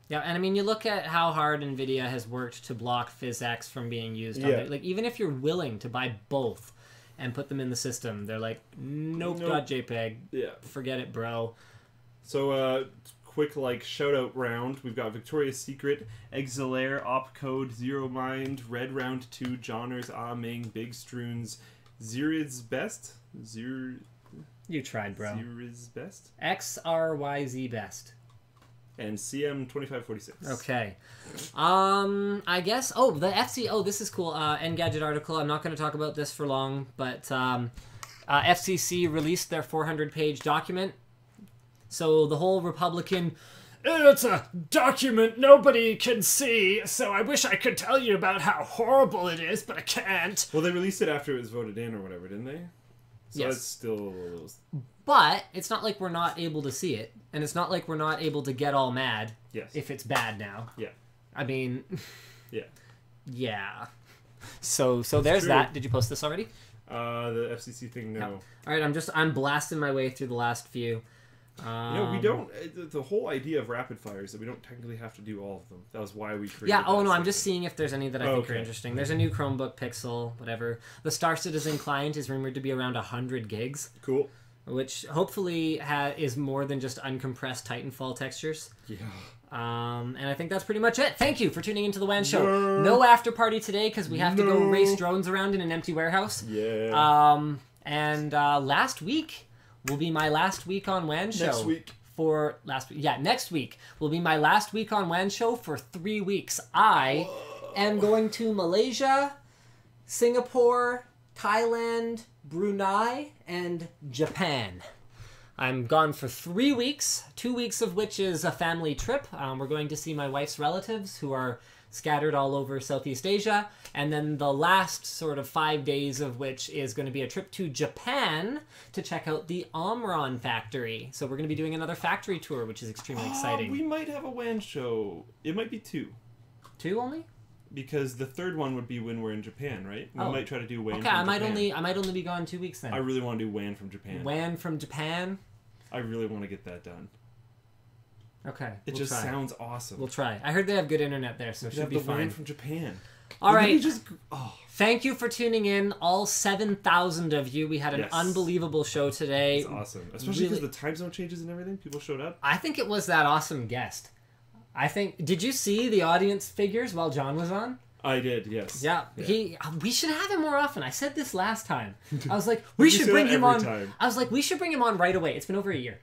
Yeah, and I mean, you look at how hard NVIDIA has worked to block PhysX from being used on it. Like, even if you're willing to buy both and put them in the system, they're like, nope. .jpg. Yeah. Forget it, bro. So, quick, like, shout-out round. We've got Victoria's Secret, Exilaire, Opcode, Zero Mind, Red Round 2, Johners, Ah Ming, Big Struns, Zirid's Best? You tried, bro. Zirid's Best? XRYZ Best. And CM2546. Okay. I guess... Oh, the FC... Oh, this is cool. Engadget article. I'm not going to talk about this for long, but FCC released their 400-page document. So the whole Republican... It's a document nobody can see, so I wish I could tell you about how horrible it is, but I can't. Well, they released it after it was voted in or whatever, didn't they? So yes. It's still... But it's not like we're not able to see it, and it's not like we're not able to get all mad if it's bad now. Yeah. I mean... Yeah. Yeah. So there's true. that. Did you post this already? The FCC thing, no. All right, I'm blasting my way through the last few. We don't... The whole idea of rapid fire is that we don't technically have to do all of them. That was why we created I'm just seeing if there's any that I think are interesting. There's a new Chromebook Pixel, whatever. The Star Citizen client is rumored to be around 100 gigs. Cool. Which hopefully is more than just uncompressed Titanfall textures. Yeah. And I think that's pretty much it. Thank you for tuning into the WAN Show. No after party today because we have to go race drones around in an empty warehouse. Yeah. And last week will be my last week on WAN Show. Next week. Next week will be my last week on WAN Show for 3 weeks. I am going to Malaysia, Singapore, Thailand, Brunei, and Japan. I'm gone for 3 weeks, 2 weeks of which is a family trip. We're going to see my wife's relatives who are scattered all over Southeast Asia. And then the last sort of 5 days of which is going to be a trip to Japan to check out the Omron factory. So we're going to be doing another factory tour, which is extremely exciting. We might have a WAN show. It might be 2. 2 only? Because the third one would be when we're in Japan, right? We might try to do WAN. Okay, I might only be gone 2 weeks then. I really want to do WAN from Japan. WAN from Japan? I really want to get that done. Okay, it just sounds awesome. We'll try. I heard they have good internet there, so it should be fine. WAN from Japan. All right. Thank you for tuning in, all 7,000 of you. We had an unbelievable show today. It's awesome, especially because the time zone changes and everything. People showed up. I think it was that awesome guest. Did you see the audience figures while John was on? I did, yes. Yeah. We should have him more often. I said this last time. I was like, we should bring him on. I was like, we should bring him on right away. It's been over a year.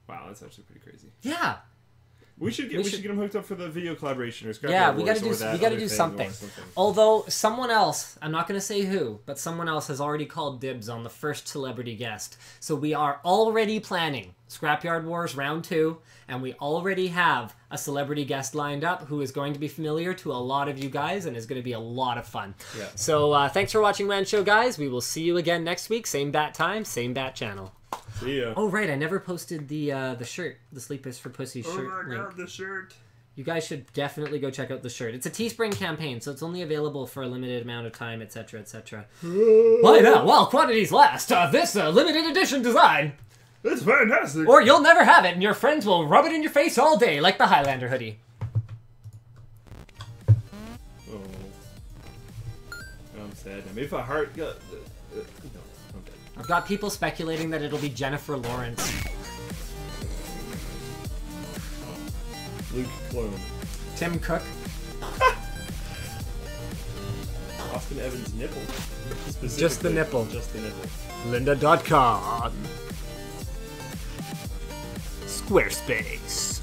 Wow, that's actually pretty crazy. Yeah. We should get him hooked up for the video collaboration or Scrap. Yeah, we got to do something. Although someone else, I'm not going to say who, but someone else has already called dibs on the first celebrity guest. So we are already planning Scrapyard Wars Round 2, and we already have a celebrity guest lined up who is going to be familiar to a lot of you guys and is going to be a lot of fun. Yeah. So thanks for watching WAN Show, guys. We will see you again next week. Same bat time, same bat channel. See ya. Oh, right. I never posted the shirt, the Sleep is for Pussies shirt. Oh my god, the shirt. You guys should definitely go check out the shirt. It's a Teespring campaign, so it's only available for a limited amount of time, etc., etc. Buy now while quantities last. This limited edition design. It's fantastic. Or you'll never have it, and your friends will rub it in your face all day, like the Highlander hoodie. Oh. I'm sad. Maybe if a heart... No, I'm dead. I've got people speculating that it'll be Jennifer Lawrence. Luke Clone. Tim Cook. Austin Evans' nipple. Just the nipple. Just the nipple. Lynda.com. Squarespace.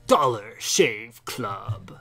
Dollar Shave Club.